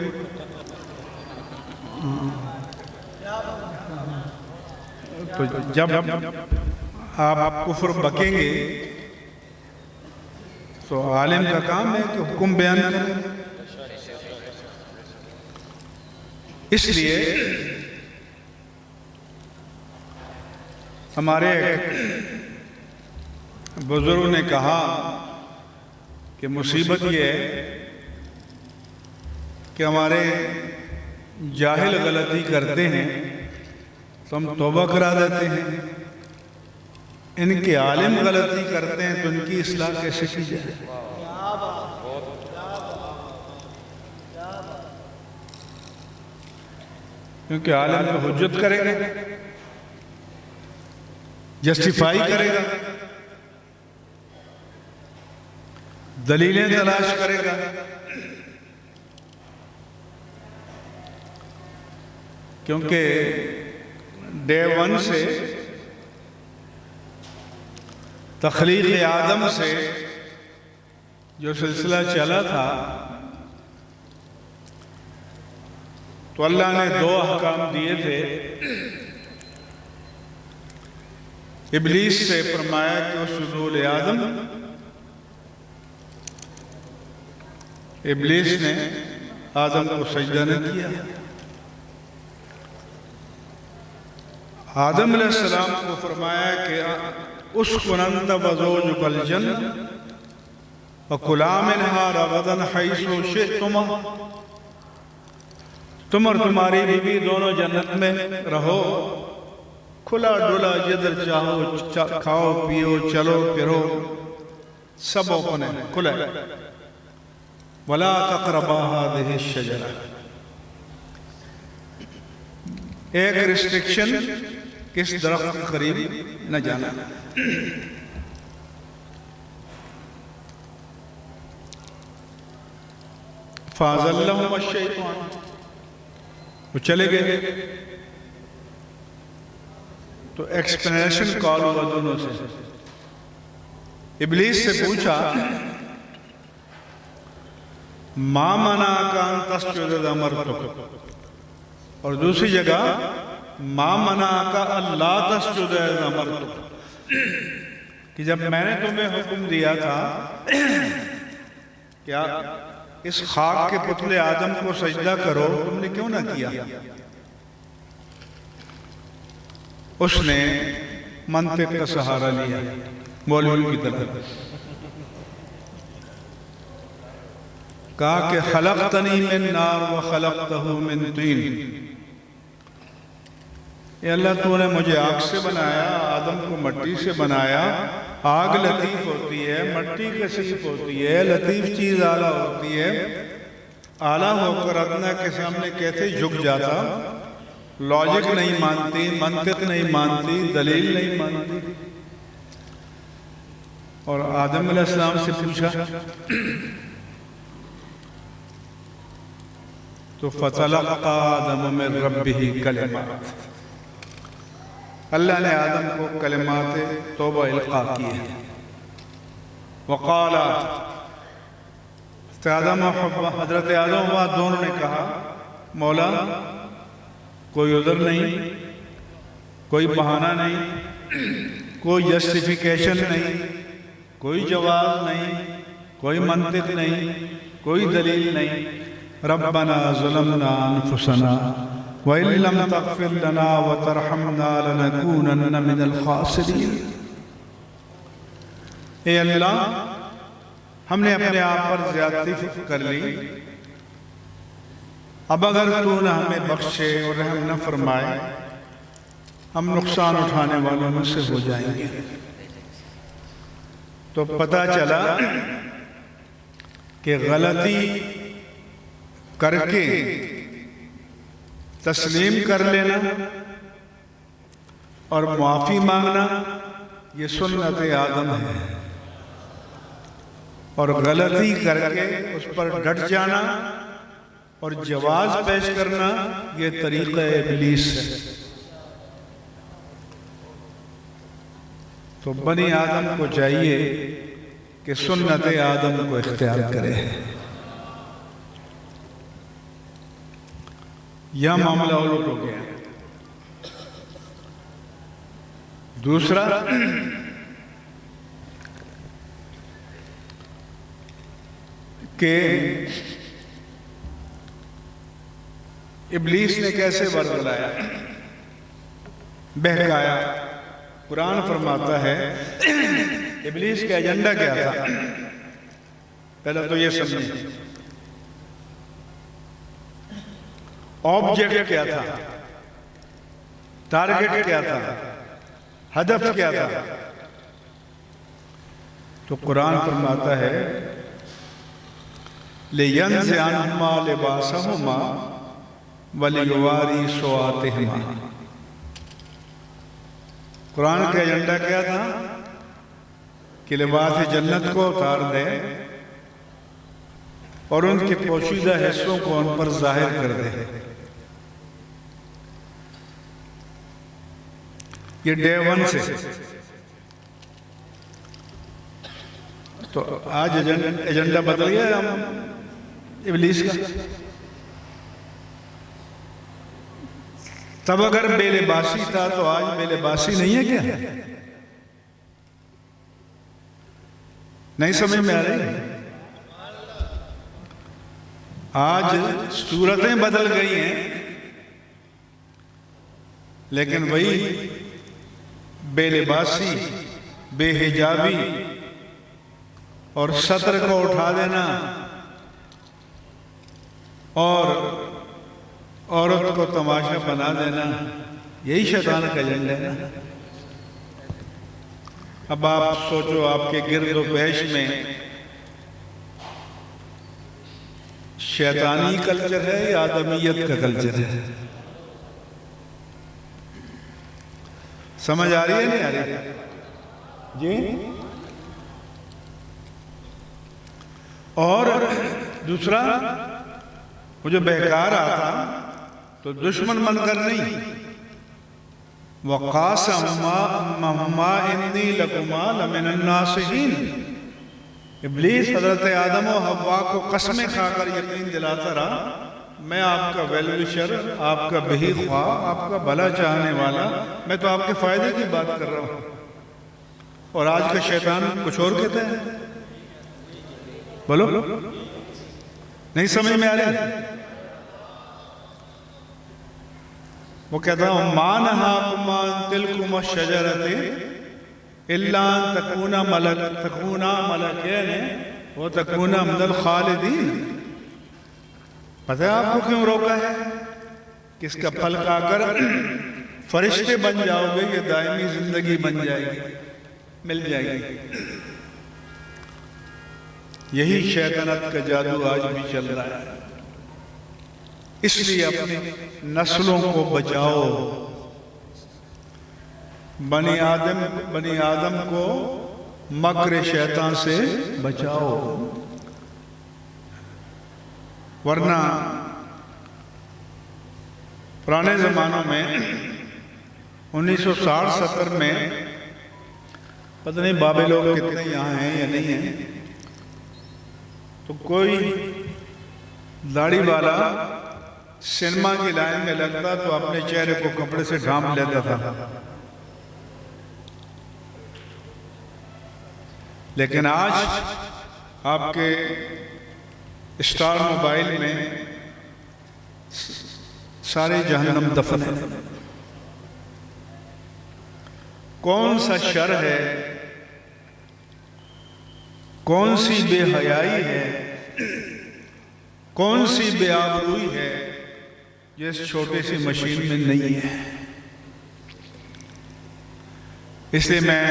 تو جب آپ کفر بکیں گے تو عالم کا کام ہے کہ حکم بیان کریں۔ اس لیے ہمارے بزرگوں نے کہا کہ مصیبت یہ ہے کہ ہمارے جاہل غلطی کرتے ہیں تو ہم توبہ کرا دیتے ہیں، ان کے عالم غلطی کرتے ہیں تو ان کی اصلاح کیسے کی جائے؟ کیونکہ عالم تو حجت کرے گا، جسٹیفائی کرے گا، دلیلیں تلاش کرے گا۔ کیونکہ ڈے 1 سے تخلیق آدم سے جو سلسلہ چلا تھا تو اللہ نے 2 احکام دیے تھے۔ ابلیس سے فرمایا کہ اسجدوا لآدم، ابلیس نے آدم کو سجدہ نہ کیا۔ آدم علیہ السلام کو فرمایا کہ اسکن انت وزوجک الجنہ وکلا منہا رغدا حیث شئتما، تم اور تمہاری بیوی دونوں جنت میں رہو، کھلا ڈولا جدھر چاہو کھاؤ پیو چلو پھرو، سب اوپن ہے، کھلا ہے۔ وَلَا تَقْرَبَا هَذِهِ الشَّجَرَةَ، ایک ریسٹرکشن کس درخت کے قریب نہ جانا۔ فَأَزَلَّهُمَا الشَّيْطَانُ، وہ چلے گئے۔ تو ایکسپلینیشن کال ہوا دونوں سے۔ ابلیس سے پوچھا ما منعک ان تسجد اذ امرتک، اور دوسری جگہ ما منعک الا تسجد اذ امرتک، کہ جب میں نے تمہیں حکم دیا تھا کیا اس خاک کے پتلے آدم کو سجدہ کرو، تم نے کیوں نہ کیا؟ اس نے منطق کا سہارا لیا مولوی کی طرح، کہا کہ خلقتنی من نار و خلقتہ من طین، اے اللہ تو نے مجھے آگ سے بنایا، آدم کو مٹی سے بنایا، آگ لطیف ہوتی ہے، مٹی کثیف ہوتی ہے، لطیف چیز اعلیٰ ہوتی ہے، اعلیٰ ہو کر ادنا کے سامنے کیسے جھک جاتا، لاجک نہیں مانتی، منطق نہیں مانتی، دلیل نہیں مانتی۔ اور آدم علیہ السلام سے پوچھا تو فَتَلَقَّى آدَمُ مِن رَبِّهِ کلمات، اللہ نے آدم کو کلمات توبہ القا کی ہے۔ وقال، حضرت آدم و دونوں نے کہا مولا کوئی عذر نہیں، کوئی بہانہ نہیں، کوئی جسٹیفیکیشن نہیں، کوئی جواز نہیں، کوئی منطق نہیں، کوئی دلیل نہیں۔ ربنا ظلمنا انفسنا وَإِن لَّمْ تَغْفِرْ لَنَا وَتَرْحَمْنَا لَنَكُونَنَّ مِنَ الْخَاسِرِينَ، اے اللہ ہم نے اپنے آپ پر زیادتی کر لی، اب اگر تو نہ ہمیں بخشے اور رحم نہ فرمائے ہم نقصان اٹھانے والوں میں سے ہو جائیں گے۔ تو پتہ چلا کہ غلطی کر کے تسلیم کر لینا اور معافی مانگنا یہ سنت آدم ہے، اور غلطی کر کے اس پر ڈٹ جانا اور جواز پیش کرنا یہ طریقہ ابلیس ہے۔ تو بنی آدم کو چاہیے کہ سنت آدم کو اختیار کرے۔ یہ معاملہ الٹ ہو گیا۔ دوسرا کہ ابلیس نے کیسے ورگلایا، بہکایا۔ قرآن فرماتا ہے ابلیس کا ایجنڈا کیا تھا، پہلے تو یہ سمجھیں، آبجیکٹ کیا تھا، ٹارگٹ کیا تھا، ہدف کیا تھا۔ تو قرآن فرماتا ہے لِيَنزِعَ عَنْهُمَا لِبَاسَهُمَا وَلِيُوَارِي سَوْآتِهِمَا۔ قرآن کا ایجنڈا کیا تھا کہ لباس جنت کو اتار دے اور ان کے پوشیدہ حصوں کو ان پر ظاہر کر دے۔ یہ ڈے ون سے۔ تو آج ایجنڈا بدل گیا ابلیس کا۔ تب اگر بے لباسی تھا تو آج بے لباسی نہیں ہے کیا؟ نہیں سمجھ میں آ رہی؟ آج صورتیں بدل گئی ہیں لیکن وہی بے لباسی، بے حجابی اور ستر کو اٹھا دینا اور عورت کو تماشا بنا دینا، یہی شیطان کا ایجنڈا ہے نا۔ اب آپ سوچو آپ کے گرد و پیش میں شیطانی کلچر ہے یا آدمیت کا کلچر ہے؟ سمجھ آ رہی ہے نہیں آ رہی؟ جی۔ اور دوسرا وہ جو بہکار آتا تو دشمن بن کر نہیں، وَقَاسَمَهُمَا إِنِّي لَكُمَا لَمِنَ النَّاصِحِينَ۔ ابلیس حضرت آدم و حوا کو قسمیں کھا کر یقین دلاتا رہا میں آپ کا ویل وشر، آپ کا بہی خواہ، آپ کا بھلا چاہنے والا، میں تو آپ کے فائدے کی بات کر رہا ہوں۔ اور آج کا شیطان کچھ اور کہتا ہے۔ بولو نہیں سمجھ میں آ رہی؟ وہ کہتا ہے مَا نَهَاكُمْ عَنْ تِلْكُمُ الشَّجَرَةِ إِلَّا أَن تَكُونَا مَلَكَيْنِ وَتَكُونَا مِنَ الْخَالِدِينَ۔ پتہ ہے آپ کو کیوں روکا ہے؟ کہ اس کا پھل کھا کر فرشتے بن جاؤ گے، یہ دائمی زندگی بن جائے گی، مل جائے گی۔ یہی شیطنت کا جادو آج بھی چل رہا ہے۔ اس لیے اپنی نسلوں کو بچاؤ، بنی آدم کو مکر شیطان سے بچاؤ، ورنہ پرانے زمانوں میں 1960-70 میں پتہ نہیں بابے لوگ کتنے یہاں ہیں یا نہیں ہیں، تو کوئی داڑھی والا سینما کی لائن میں لگتا تو اپنے چہرے کو کپڑے سے ڈھانپ لیتا تھا، لیکن آج آپ کے اسٹار موبائل میں سارے جہنم دفن ہیں۔ کون سا شر ہے، کون سی بے حیائی ہے، کون سی بے آبروئی ہے جو اس چھوٹی سی مشین میں نہیں ہے؟ اس لیے میں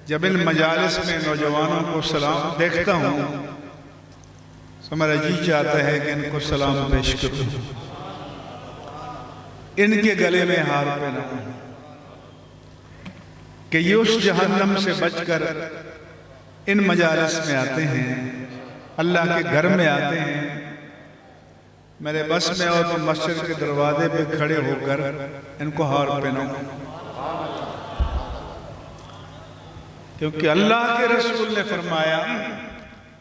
جب ان مجالس میں نوجوانوں کو سلام دیکھتا ہوں تو میرا جی چاہتا ہے کہ ان کو سلام پیش کروں، ان کے گلے میں ہار پہناؤں، کہ یہ اس جہنم سے بچ کر ان مجالس میں آتے ہیں، اللہ کے گھر میں آتے ہیں۔ میرے بس میں ہو تو مسجد کے دروازے پہ کھڑے ہو کر ان کو ہار پہناؤں، کیونکہ اللہ کے رسول نے فرمایا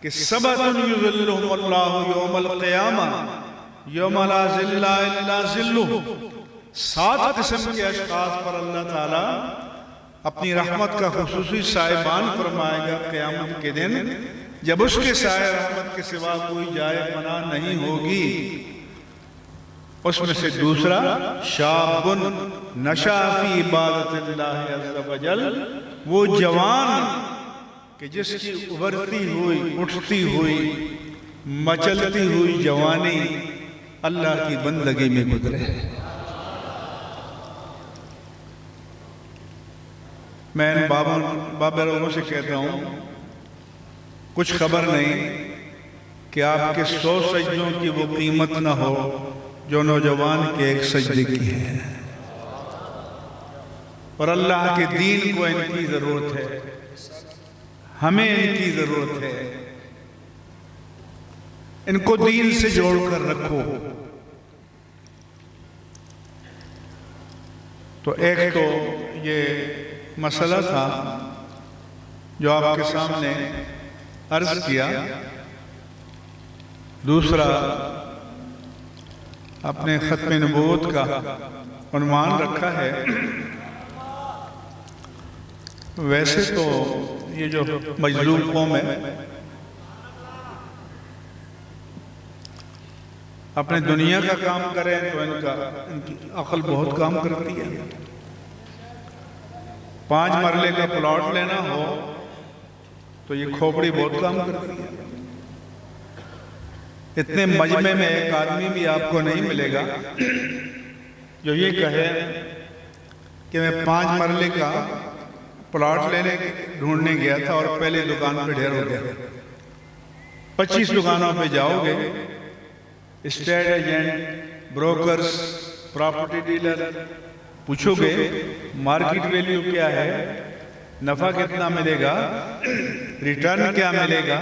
کہ سبعۃ یظلھم اللہ یوم القیامہ یوم لا ظل الا ظلہ۔ 7 قسم کے اشخاص پر اللہ تعالیٰ اپنی رحمت کا خصوصی سائبان فرمائے گا قیامت کے دن، جب اس کے سائے رحمت کے سوا کوئی جائے پناہ نہیں ہوگی۔ اس میں سے دوسرا شاب نشا فی عبادت اللہ عز وجل، وہ جوان کہ جس کی ابھرتی ہوئی، اٹھتی ہوئی، مچلتی ہوئی جوانی اللہ کی بندگی میں گزرے۔ میں ان بابے لوگوں سے کہتا ہوں کچھ خبر نہیں کہ آپ کے 100 سجدوں کی وہ قیمت نہ ہو جو نوجوان کے ایک سجدے کی ہے، اور اللہ کے دین کو ان کی ضرورت ہے، ہمیں ان کی ضرورت ہے۔ ان کو دین سے جوڑ کر رکھو۔ تو ایک تو یہ مسئلہ تھا جو آپ کے سامنے عرض کیا، دوسرا اپنے ختم نبوت کا عنوان رکھا ہے۔ ویسے تو یہ جو مجذوب قوم ہے اپنے دنیا کا کام کریں تو ان کی عقل بہت کام کرتی ہے۔ 5 مرلے کا پلاٹ لینا ہو تو یہ کھوپڑی بہت کام کرتی ہے۔ اتنے مجمع میں ایک آدمی بھی آپ کو نہیں ملے گا جو یہ کہے کہ میں 5 مرلے کا پلاٹ لینے ڈھونڈنے گیا تھا اور پہلے دکان پہ ڈھیر ہو گیا۔ 25 دکانوں پہ جاؤ گے، estate agent, brokers, property dealer, پوچھو گے مارکیٹ ویلیو کیا ہے، نفع کتنا ملے گا، ریٹرن کیا ملے گا۔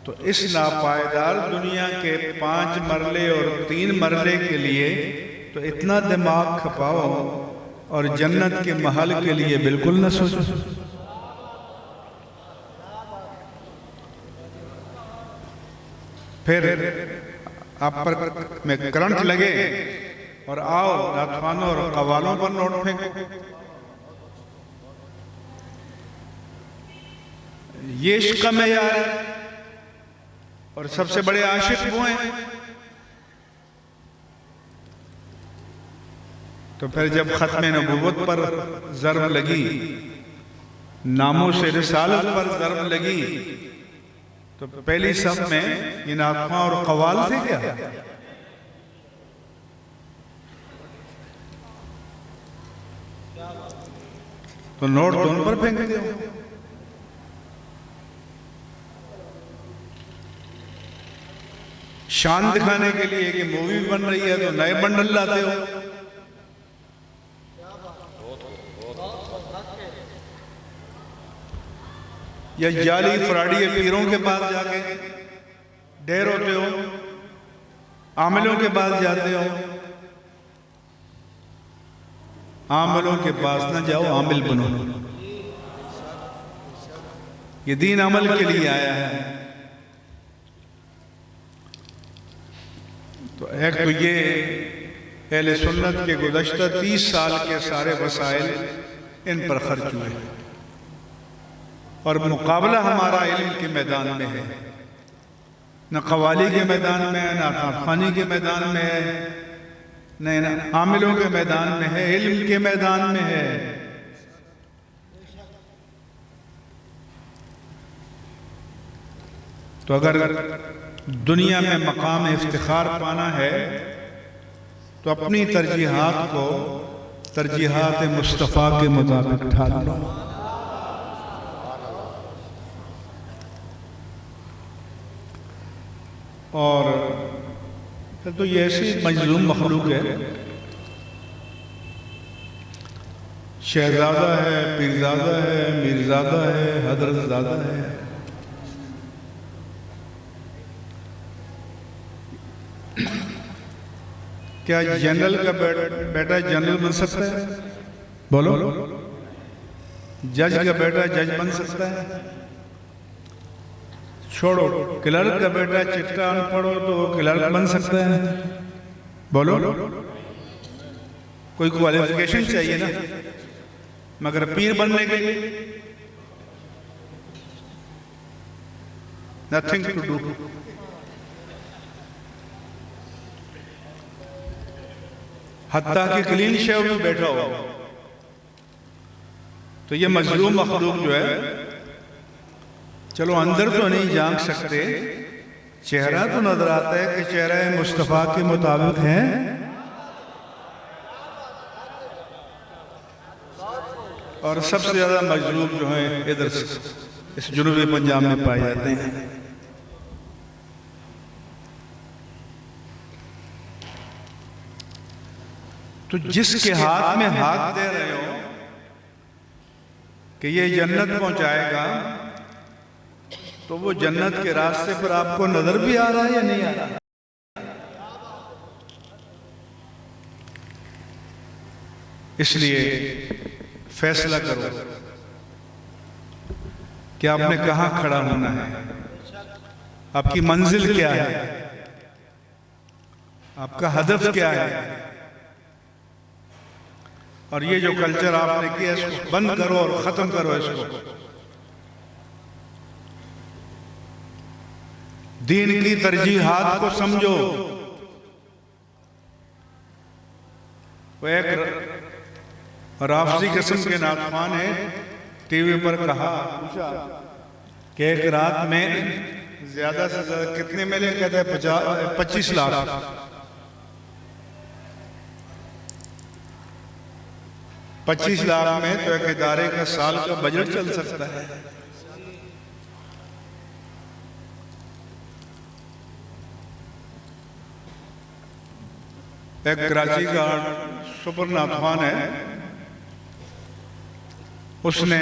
تو اس ناپائیدار دنیا کے 5 مرلے اور 3 مرلے کے لیے تو اتنا دماغ کھپاؤ اور جنت کے محل کے لیے بالکل نہ سوچو۔ پھر آپ پر میں کرنٹ لگے اور آؤ ناتوانوں اور قوالوں پر نوٹ پھینکو۔ یہ عشق کا معیار ہے، اور سب سے بڑے عاشق وہ ہیں تو پھر جب ختم نبوت پر ضرب لگی، ناموس رسالت پر ضرب لگی، تو پہلی صف میں یہ ناخواں اور قوال تھے کیا؟ تو نوٹ تو ان پر پھینکتے ہو۔ شان دکھانے کے لیے کہ مووی بن رہی ہے تو نئے بنڈل لاتے ہو۔ یا جعلی فراڈی پیروں کے پاس جا کے ڈیر ہوتے ہو، عاملوں کے پاس جاتے ہو۔ عاملوں کے پاس نہ جاؤ، عامل بنو۔ یہ دین عمل کے لیے آیا ہے۔ تو ایک تو یہ اہل سنت کے گزشتہ 30 سال کے سارے وسائل ان پر خرچ ہوئے، اور مقابلہ ہمارا علم کے میدان میں ہے، نہ قوالی کے میدان میں ہے، نہ خانی کے میدان میں ہے، نہ عاملوں کے میدان میں ہے، علم کے میدان میں ہے۔ تو اگر دنیا میں مقام افتخار پانا ہے تو اپنی ترجیحات کو ترجیحات مصطفیٰ کے مطابق ڈھال لو۔ اور تو یہ ایسی مظلوم مخلوق ہے، شہزادہ ہے، پیرزادہ ہے، میرزادہ ہے، حضرت زادہ ہے۔ کیا جنرل کا بیٹا جنرل بن سکتا ہے؟ بولو۔ جج کا بیٹا جج بن سکتا ہے؟ چھوڑو، کلرک کا بیٹا چٹا ان پڑھو تو وہ کلرک بن سکتا ہے؟ بولو۔ کوئی کوالیفیکیشن چاہیے نا، مگر پیر بننے کے لیے nothing to do۔ حتیٰ کہ کلین شیو میں بیٹھا ہوا۔ تو یہ مظلوم مخلوق جو ہے، چلو اندر تو نہیں جانک سکتے، چہرہ تو نظر آتا ہے کہ چہرہ مصطفیٰ کے مطابق ہے، اور سب سے زیادہ مظلوم جو ہیں ادھر اس جنوبی پنجاب میں پائے جاتے ہیں۔ تو جس کے ہاتھ میں ہاتھ دے رہے ہو کہ یہ جنت پہنچائے گا، تو وہ جنت کے راستے پر آپ کو نظر بھی آ رہا ہے یا نہیں آ رہا؟ اس لیے فیصلہ کرو کہ آپ نے کہاں کھڑا ہونا ہے، آپ کی منزل کیا ہے، آپ کا ہدف کیا ہے۔ اور یہ جو کلچر آپ نے کیا، اس کو بند کرو اور ختم کرو اس کو۔ دین کی ترجیحات کو سمجھو۔ وہ ایک رافضی قسم کے نعتخوان ہیں، ٹی وی پر کہا کہ ایک رات میں زیادہ سے زیادہ کتنے ملے؟ کہتے ہیں 25 لاکھ۔ 25 لاکھ میں تو ایک ادارے کا سال کا بجٹ چل سکتا ہے۔ ایک کراچی کا سپر نعتخوان ہے، اس نے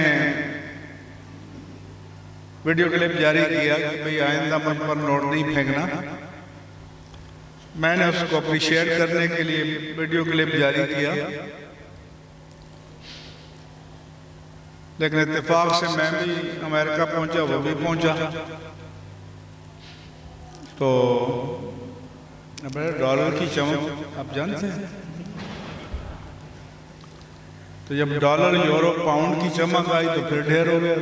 ویڈیو کلپ جاری کیا کہ بھئی آئندہ مجھ پر نوٹ نہیں پھینکنا۔ میں نے اس کو اپریشیٹ کرنے کے لیے ویڈیو کلپ جاری کیا، لیکن اتفاق سے میں بھی امریکہ پہنچا، وہ بھی پہنچا، تو ڈالر کی چمک آپ جانتے ہیں، تو جب ڈالر یورو پاؤنڈ کی چمک آئی تو پھر ڈھیر ہو گیا۔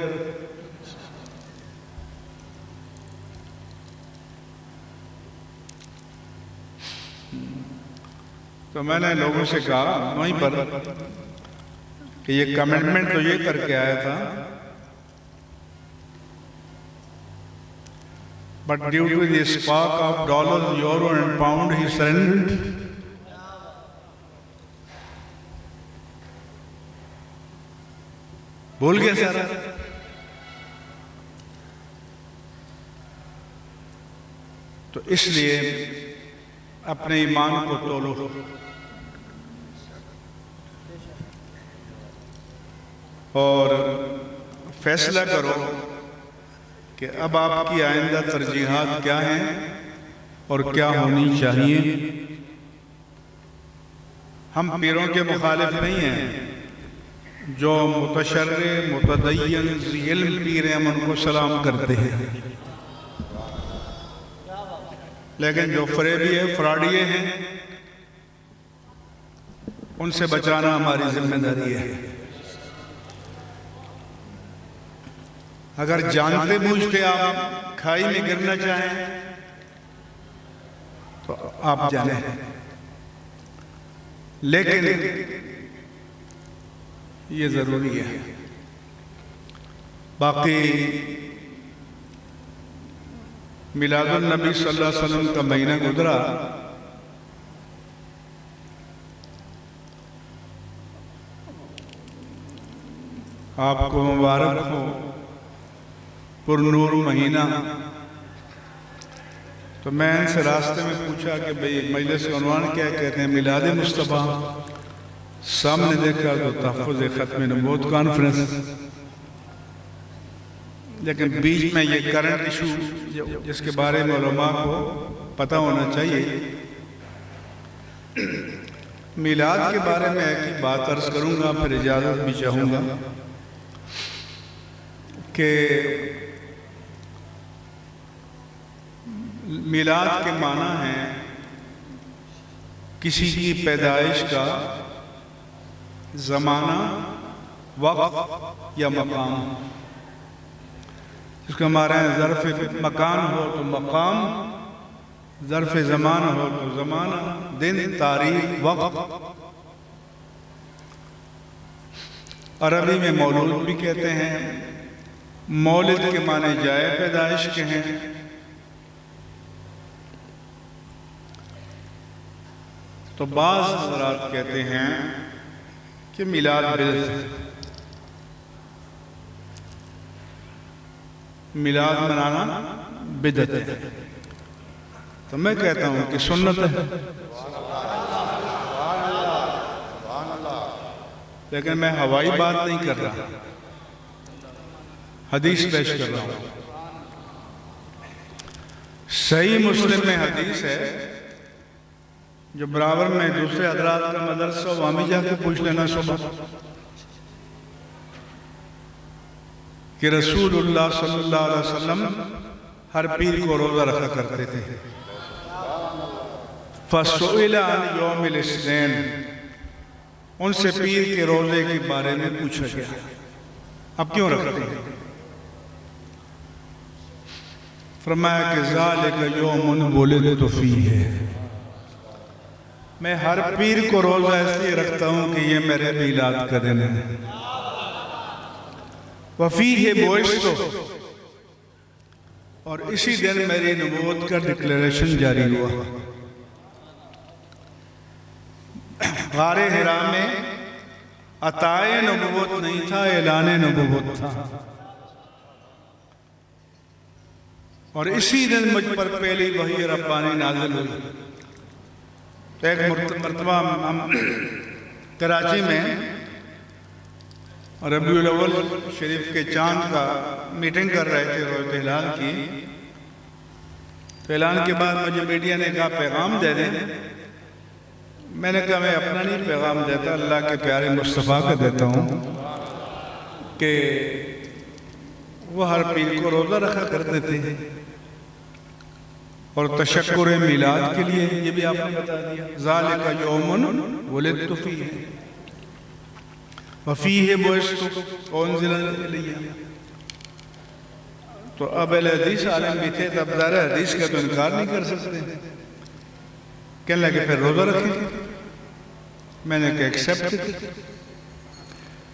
تو میں نے لوگوں سے کہا وہیں پر کہ یہ کمٹمنٹ تو یہ کر کے آیا تھا، but due to the spark of dollars, euro and pound, he surrendered. بھول گیا سارا. تو اس لیے اپنے ایمان کو تولو اور فیصلہ کرو کہ اب آپ کی آئندہ ترجیحات کیا ہیں اور کیا ہونی چاہیے. ہم پیروں کے مخالف نہیں ہیں، جو متشرع متدین ذی علم پیر ہیں ہم ان کو سلام کرتے ہیں، لیکن جو فریبی ہے فراڈیے ہیں ان سے بچانا ہماری ذمہ داری ہے. اگر جانتے بوجھتے آپ کھائی میں گرنا چاہیں تو آپ جانیں، لیکن یہ ضروری ہے. باقی میلاد النبی صلی اللہ علیہ وسلم کا مہینہ گزرا، آپ کو مبارک ہو، پر نور مہینہ. تو میں ان سے راستے میں پوچھا کہ بھئی مجلس کا عنوان کیا کہتے ہیں؟ میلاد مصطفیٰ. سامنے دیکھا تو تحفظ ختم نبوت کانفرنس، لیکن بیچ میں یہ کرنٹ ایشو جس کے بارے میں علماء کو پتہ ہونا چاہیے. میلاد کے بارے میں ایک بات عرض کروں گا، پھر اجازت بھی چاہوں گا کہ میلاد کے معنی ہیں کسی کی پیدائش کا زمانہ، وقت یا مقام. اس کو ہمارے ہیں ظرف مکان ہو تو مقام، ظرف زمان ہو تو زمانہ، دن، تاریخ، وقت. عربی میں مولود بھی کہتے ہیں. مولد کے معنی جائے پیدائش کے ہیں. تو بعض حضرات کہتے ہیں کہ میلاد بدعت ہے، میلاد منانا بدعت ہے. تو میں کہتا ہوں کہ سنت ہے، لیکن میں ہوائی بات نہیں کر رہا، حدیث پیش کر رہا ہوں. صحیح مسلم میں حدیث ہے، جو برابر میں دوسرے حضرات کا مدرسہ وہاں بھی جا کے پوچھ لینا صبح، کہ رسول اللہ صلی اللہ علیہ وسلم ہر پیر کو روزہ رکھا کرتے تھے. فَسُئِلَ عَنْ يَوْمِ الْاِثْنَيْنِ، ان سے پیر کے روزے کے بارے میں پوچھا گیا، اب کیوں رکھتے ہیں؟ فرمایا کہ ذَلِكَ يَوْمٌ وُلِدْتُ فِيهِ، میں ہر پیر کو روزہ اس لیے رکھتا ہوں کہ یہ میرے میلاد کا دن ہے. وَفِيهِ بُعِثْتُ، اور اسی دن میری نبوت کا ڈکلیریشن جاری ہوا. غار حرا میں عطائے نبوت نہیں تھا، اعلان نبوت تھا. اور اسی دن مجھ پر پہلی وحی ربانی نازل ہوئی. ایک مرتبہ ہم کراچی میں ربیع الاول شریف کے چاند کا میٹنگ کر رہے تھے روز ہلال کی. تو اعلان کے بعد مجھے میڈیا نے کہا پیغام دے دیں. میں نے کہا میں اپنا نہیں پیغام دیتا، اللہ کے پیارے مصطفیٰ کا دیتا ہوں کہ وہ ہر پیر کو روزہ رکھا کرتے تھے، اور تشکر میلاد کے لیے یہ بھی آپ نے بتا دیا. ذَلِكَ يَوْمٌ وُلِدْتُ فِيهِ وَفِيهِ بُعِثْتُ وَأُنزِلَ إِلَيَّ. تو اب اہل حدیث عالم بھی تھے، تب ظاہر حدیث کا تو انکار نہیں کر سکتے. کہنے لگے پھر روزہ رکھیں. میں نے کہا ایکسیپٹ.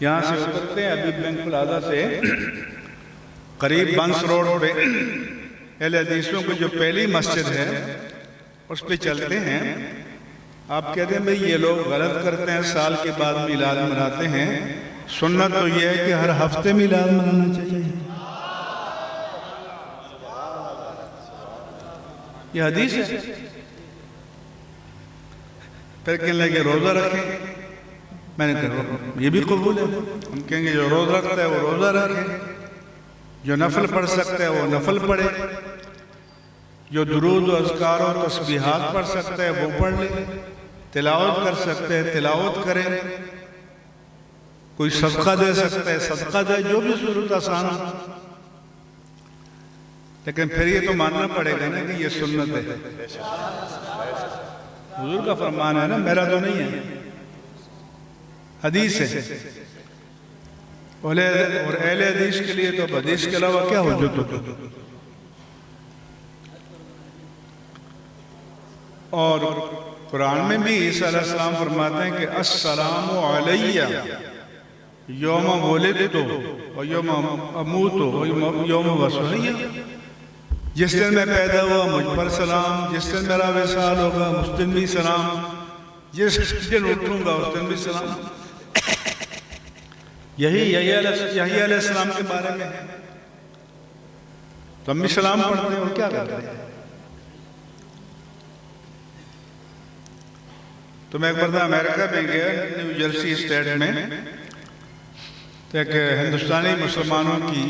یہاں سے اترتے ہیں حبیب بینک پلازا سے قریب بنس روڈ پہ اہل حدیثوں کی جو پہلی مسجد ہے اس پہ چلتے ہیں. آپ کہتے ہیں بھئی یہ لوگ غلط کرتے ہیں، سال کے بعد میلاد مناتے ہیں. سنت تو یہ ہے کہ ہر ہفتے میلاد منانا چاہیے. یہ حدیث ہے. پھر کہنے لگے روزہ رکھیں. میں نے کہا یہ بھی قبول ہے. ہم کہیں گے جو روزہ رکھتا ہے وہ روزہ رکھے، جو نفل پڑھ سکتا ہے وہ نفل پڑھے، جو درود و اذکار و تسبیحات پڑھ سکتا ہے وہ پڑھ لے، تلاوت کر سکتے ہیں تلاوت کریں، کوئی صدقہ دے سکتا ہے صدقہ دے، جو بھی صورت آسان ہو. لیکن پھر یہ تو ماننا پڑے گا نا کہ یہ سنت ہے. حضور کا فرمان ہے نا، میرا تو نہیں ہے، حدیث ہے. اور اہل حدیث کے لیے تو حدیث کے علاوہ کیا حجت ہوتا. اور قرآن میں بھی عیسیٰ علیہ السلام فرماتے ہیں کہ السلام علیہ یوم ولدت و یوم اموت و یوم وصیہ. جس دن میں پیدا ہوا مجھ پر سلام، جس دن میرا وصال ہوگا اس دن بھی سلام، جس دن اٹھوں گا اس دن بھی سلام. یہی علیہ السلام کے بارے میں ہے. تو ہم بھی سلام پڑھتے ہیں اور کیا کرتے ہیں. تو میں ایک بار امریکہ میں گیا، نیو جرسی اسٹیٹ میں، تو ایک ہندوستانی مسلمانوں کی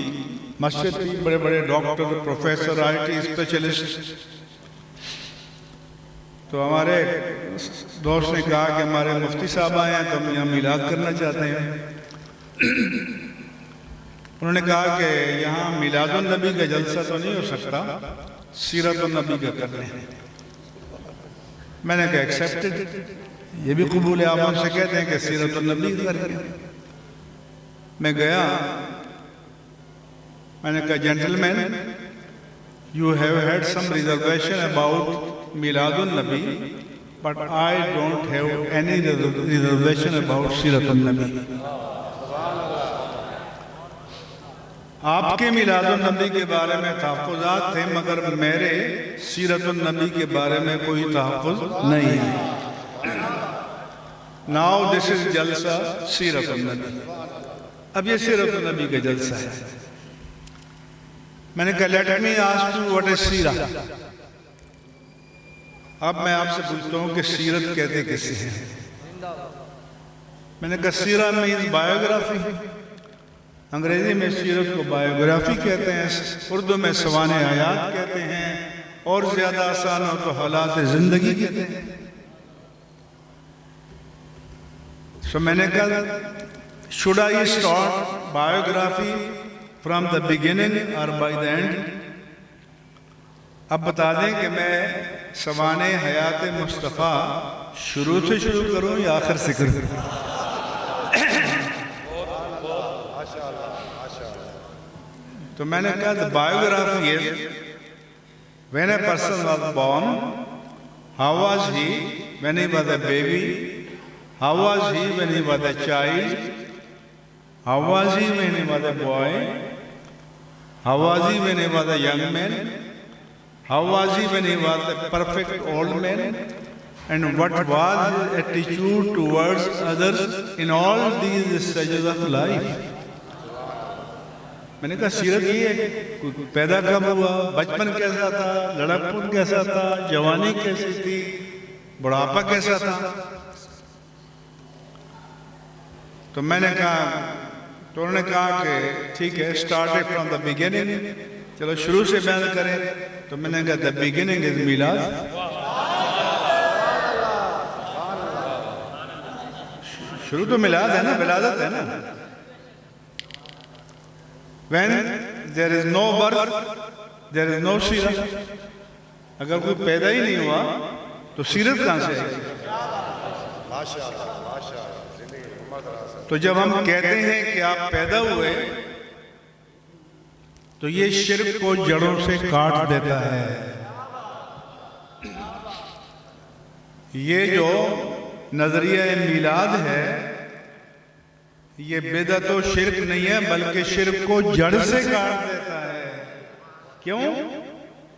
مسجد تھی. بڑے بڑے doctor, professor, I T specialist. تو ہمارے دوست نے کہا کہ ہمارے مفتی صاحب آئے ہیں تو ہم یہاں میلاد کرنا چاہتے ہیں. انہوں نے کہا کہ یہاں میلاد النبی کا جلسہ تو نہیں ہو سکتا، سیرت النبی کا کرنے ہیں. میں نے کہا ایکسیپٹڈ، یہ بھی قبول ہے. آپ ان سے کہتے ہیں کہ سیرت النبی کریں. میں گیا، میں نے کہا gentlemen you have had some reservation about میلاد النبی but I don't have any reservation about سیرت النبی. آپ کے میلاد النبی کے بارے میں تحفظات تھے مگر میرے سیرت النبی کے بارے میں کوئی تحفظ نہیں ہے. Now this is جلسہ سیرت النبی. اب یہ سیرت النبی کا جلسہ ہے. میں نے کہا let me ask you what is سیرہ. اب میں آپ سے پوچھتا ہوں کہ سیرت کہتے کسی ہیں. میں نے کہا سیرہ means biography. انگریزی میں سیرت کو بایوگرافی کہتے ہیں، اردو میں سوانح حیات کہتے ہیں، اور زیادہ آسان ہو تو حالات زندگی کہتے ہیں. سو میں نے کہا should I start biography from the beginning or by the end. اب بتا دیں کہ میں سوانح حیات مصطفیٰ شروع سے شروع کروں یا آخر سے کروں. تو میں نے کہا the biography is when a person was born, how was he when he was a baby, how was he when he was a child, how was he when he was a boy, how was he when he was a young man, how was he when he was a perfect old man, and what was his attitude towards others in all these stages of life. میں نے کہا سیرت یہ ہے، پیدا کب ہوا، بچپن کیسا تھا، لڑکپن کیسا تھا، جوانی کیسی تھی، بڑھاپا کیسا تھا. تو میں نے کہا، تو انہوں نے کہا کہ ٹھیک ہے started from the beginning، چلو شروع سے بیان کریں. تو میں نے کہا the beginning is میلاد. شروع تو میلاد ہے نا، ولادت ہے نا. When there is no birth, there is no سیرہ. اگر کوئی پیدا ہی نہیں ہوا تو سیرت کہاں سے ہے؟ تو جب ہم کہتے ہیں کہ آپ پیدا ہوئے تو یہ شرک کو جڑوں سے کاٹ دیتا ہے. یہ جو نظریہ میلاد ہے، یہ بدعت و شرک نہیں ہے بلکہ شرک کو جڑ سے کاٹ دیتا ہے۔ کیوں؟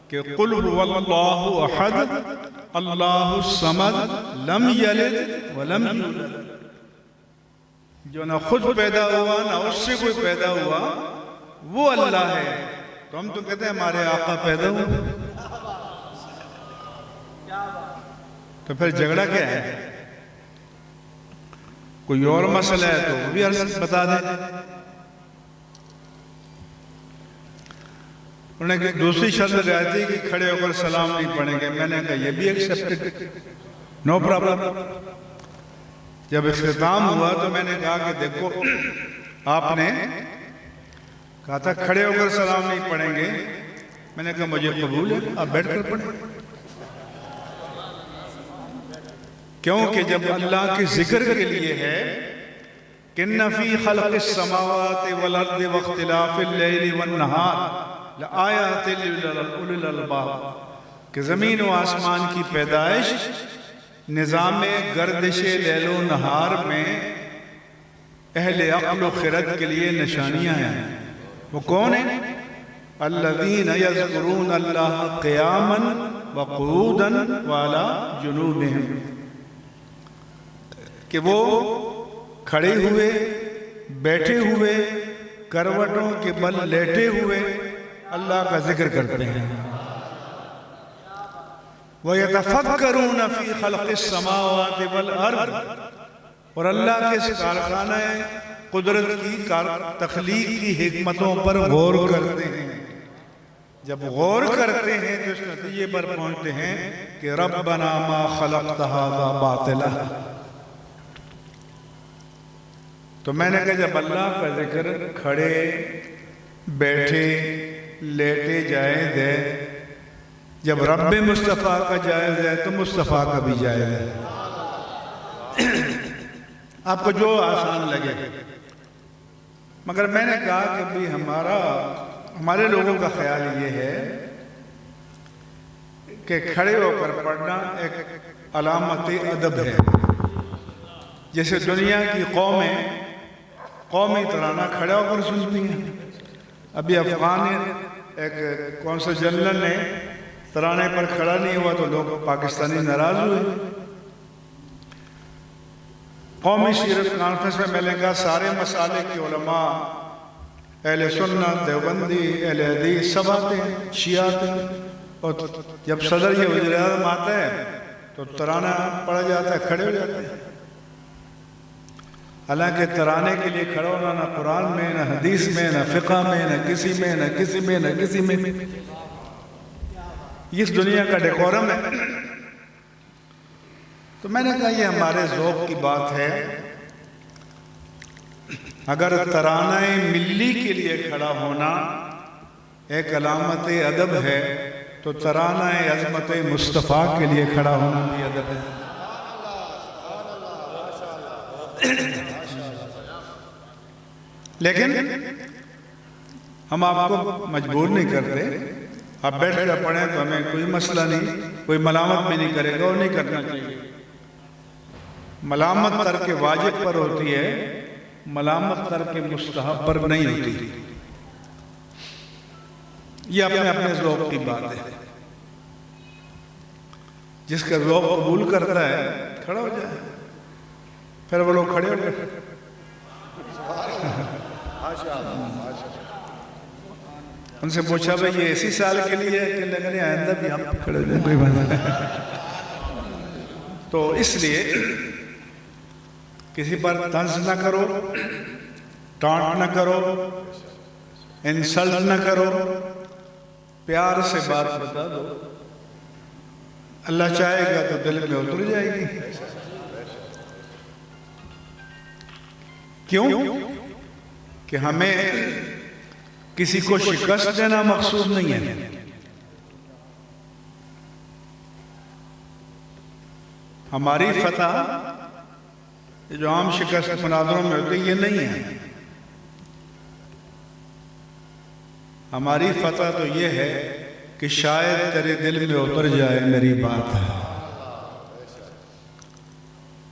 کہ قل هو اللہ احد اللہ الصمد لم یلد ولم یولد، جو نہ خود پیدا ہوا نہ اس سے کوئی پیدا ہوا، وہ اللہ ہے۔ تو ہم تو کہتے ہیں ہمارے آقا پیدا ہوئے، تو پھر جھگڑا کیا ہے؟ کوئی اور مسئلہ ہے تو وہ بھی عرض بتا دیں۔ انہوں نے دوسری شرط لگائی تھی کہ کھڑے ہو کر سلام نہیں پڑھیں گے، میں نے کہا یہ بھی ایکسپٹڈ، نو پرابلم۔ جب اختتام ہوا تو میں نے کہا کہ دیکھو آپ نے کہا تھا کھڑے ہو کر سلام نہیں پڑھیں گے، میں نے کہا مجھے قبول ہے، آپ بیٹھ کر پڑھیں۔ کیونکہ جب اللہ کے ذکر کے لیے ہے کہ اِنَّ فِي خَلْقِ السَّمَاوَاتِ وَالْأَرْضِ وَاخْتِلَافِ اللَّيْلِ وَالنَّهَارِ لَآيَاتٍ لِأُولِي الْأَلْبَابِ، کہ زمین و آسمان کی پیدائش، نظام گردش لیل و نہار میں اہل عقل و خرد کے لیے نشانیاں ہیں۔ وہ کون ہیں؟ الذین یذکرون اللہ قیاما وقعودا وعلی جنوبہم، کہ وہ کھڑے ہوئے، بیٹھے ہوئے، کروٹوں کے بل لیٹے ہوئے اللہ کا ذکر کرتے ہیں۔ وَيَتَفَكَّرُونَ فِي خَلْقِ السَّمَاوَاتِ وَالْأَرْضِ، اور اللہ کے کارخانہ قدرت کی تخلیق کی حکمتوں پر غور کرتے ہیں۔ جب غور کرتے ہیں تو اس نتیجے پر پہنچتے ہیں کہ ربنا ما خلقت ھذا باطلا۔ تو میں نے کہا جب اللہ کا ذکر کھڑے، بیٹھے، لیٹے جائز ہے، جب رب مصطفیٰ کا جائز ہے تو مصطفیٰ کا بھی جائز ہے۔ آپ کو جو آسان لگے، مگر میں نے کہا کہ بھی ہمارے لوگوں کا خیال یہ ہے کہ کھڑے ہو کر پڑھنا ایک علامت ادب ہے۔ جیسے دنیا کی قومیں قومی ترانہ کھڑے ہو کر سنتی ہیں۔ ابھی افغان ایک کون سا جنرل نے ترانے پر کھڑا نہیں ہوا تو لوگ پاکستانی ناراض ہوئے۔ قومی سیرت کانفرنس میں نے کہا سارے مسالے کے علماء، اہل سنت، دیوبندی، اہل حدیث سب آتے ہیں، شیعہ آتے ہیں، اور جب صدر یہ وزیر اعظم آتا ہے تو ترانہ پڑھا جاتا ہے، کھڑے ہو جاتے ہیں۔ حالانکہ ترانے کے لیے کھڑا ہونا نہ قرآن میں، نہ حدیث میں، نہ فقہ میں، نہ کسی میں، نہ کسی میں، نہ کسی میں، اس دنیا کا ڈیکورم ہے۔ تو میں نے کہا یہ ہمارے ذوق کی بات ہے۔ اگر ترانہ ملی کے لیے کھڑا ہونا ایک علامت ادب ہے تو ترانہ عظمت مصطفیٰ کے لیے کھڑا ہونا بھی ادب ہے۔ لیکن ہم آپ کو مجبور نہیں کرتے، آپ بیٹھ کر پڑھیں تو ہمیں کوئی مسئلہ نہیں، کوئی ملامت بھی نہیں کرے گا اور نہیں کرنا چاہیے۔ ملامت ترک واجب پر ہوتی ہے، ملامت ترک مستحب پر نہیں ہوتی۔ یہ اپنے ذوق کی بات ہے۔ جس کا ذوق قبول کرتا ہے کھڑا ہو جائے، پھر وہ لوگ کھڑے ہو گئے۔ ان سے پوچھا بھائی یہ اسی سال کے لیے ہے کہ لگنے آئندہ بھی ہم کھڑے ہو جائیں، کوئی بات نہیں۔ تو اس لیے کسی پر طنز نہ کرو، ٹانٹ نہ کرو، انسلٹ نہ کرو، پیار سے بات بتا دو، اللہ چاہے گا تو دل میں اتر جائے گی۔ کیوں؟ کہ ہمیں کسی کو شکست دینا مقصود نہیں ہے۔ ہماری فتح جو عام شکست مناظروں میں ہوتی ہے یہ نہیں ہے۔ ہماری فتح تو یہ ہے کہ شاید تیرے دل میں اتر جائے میری بات ہے۔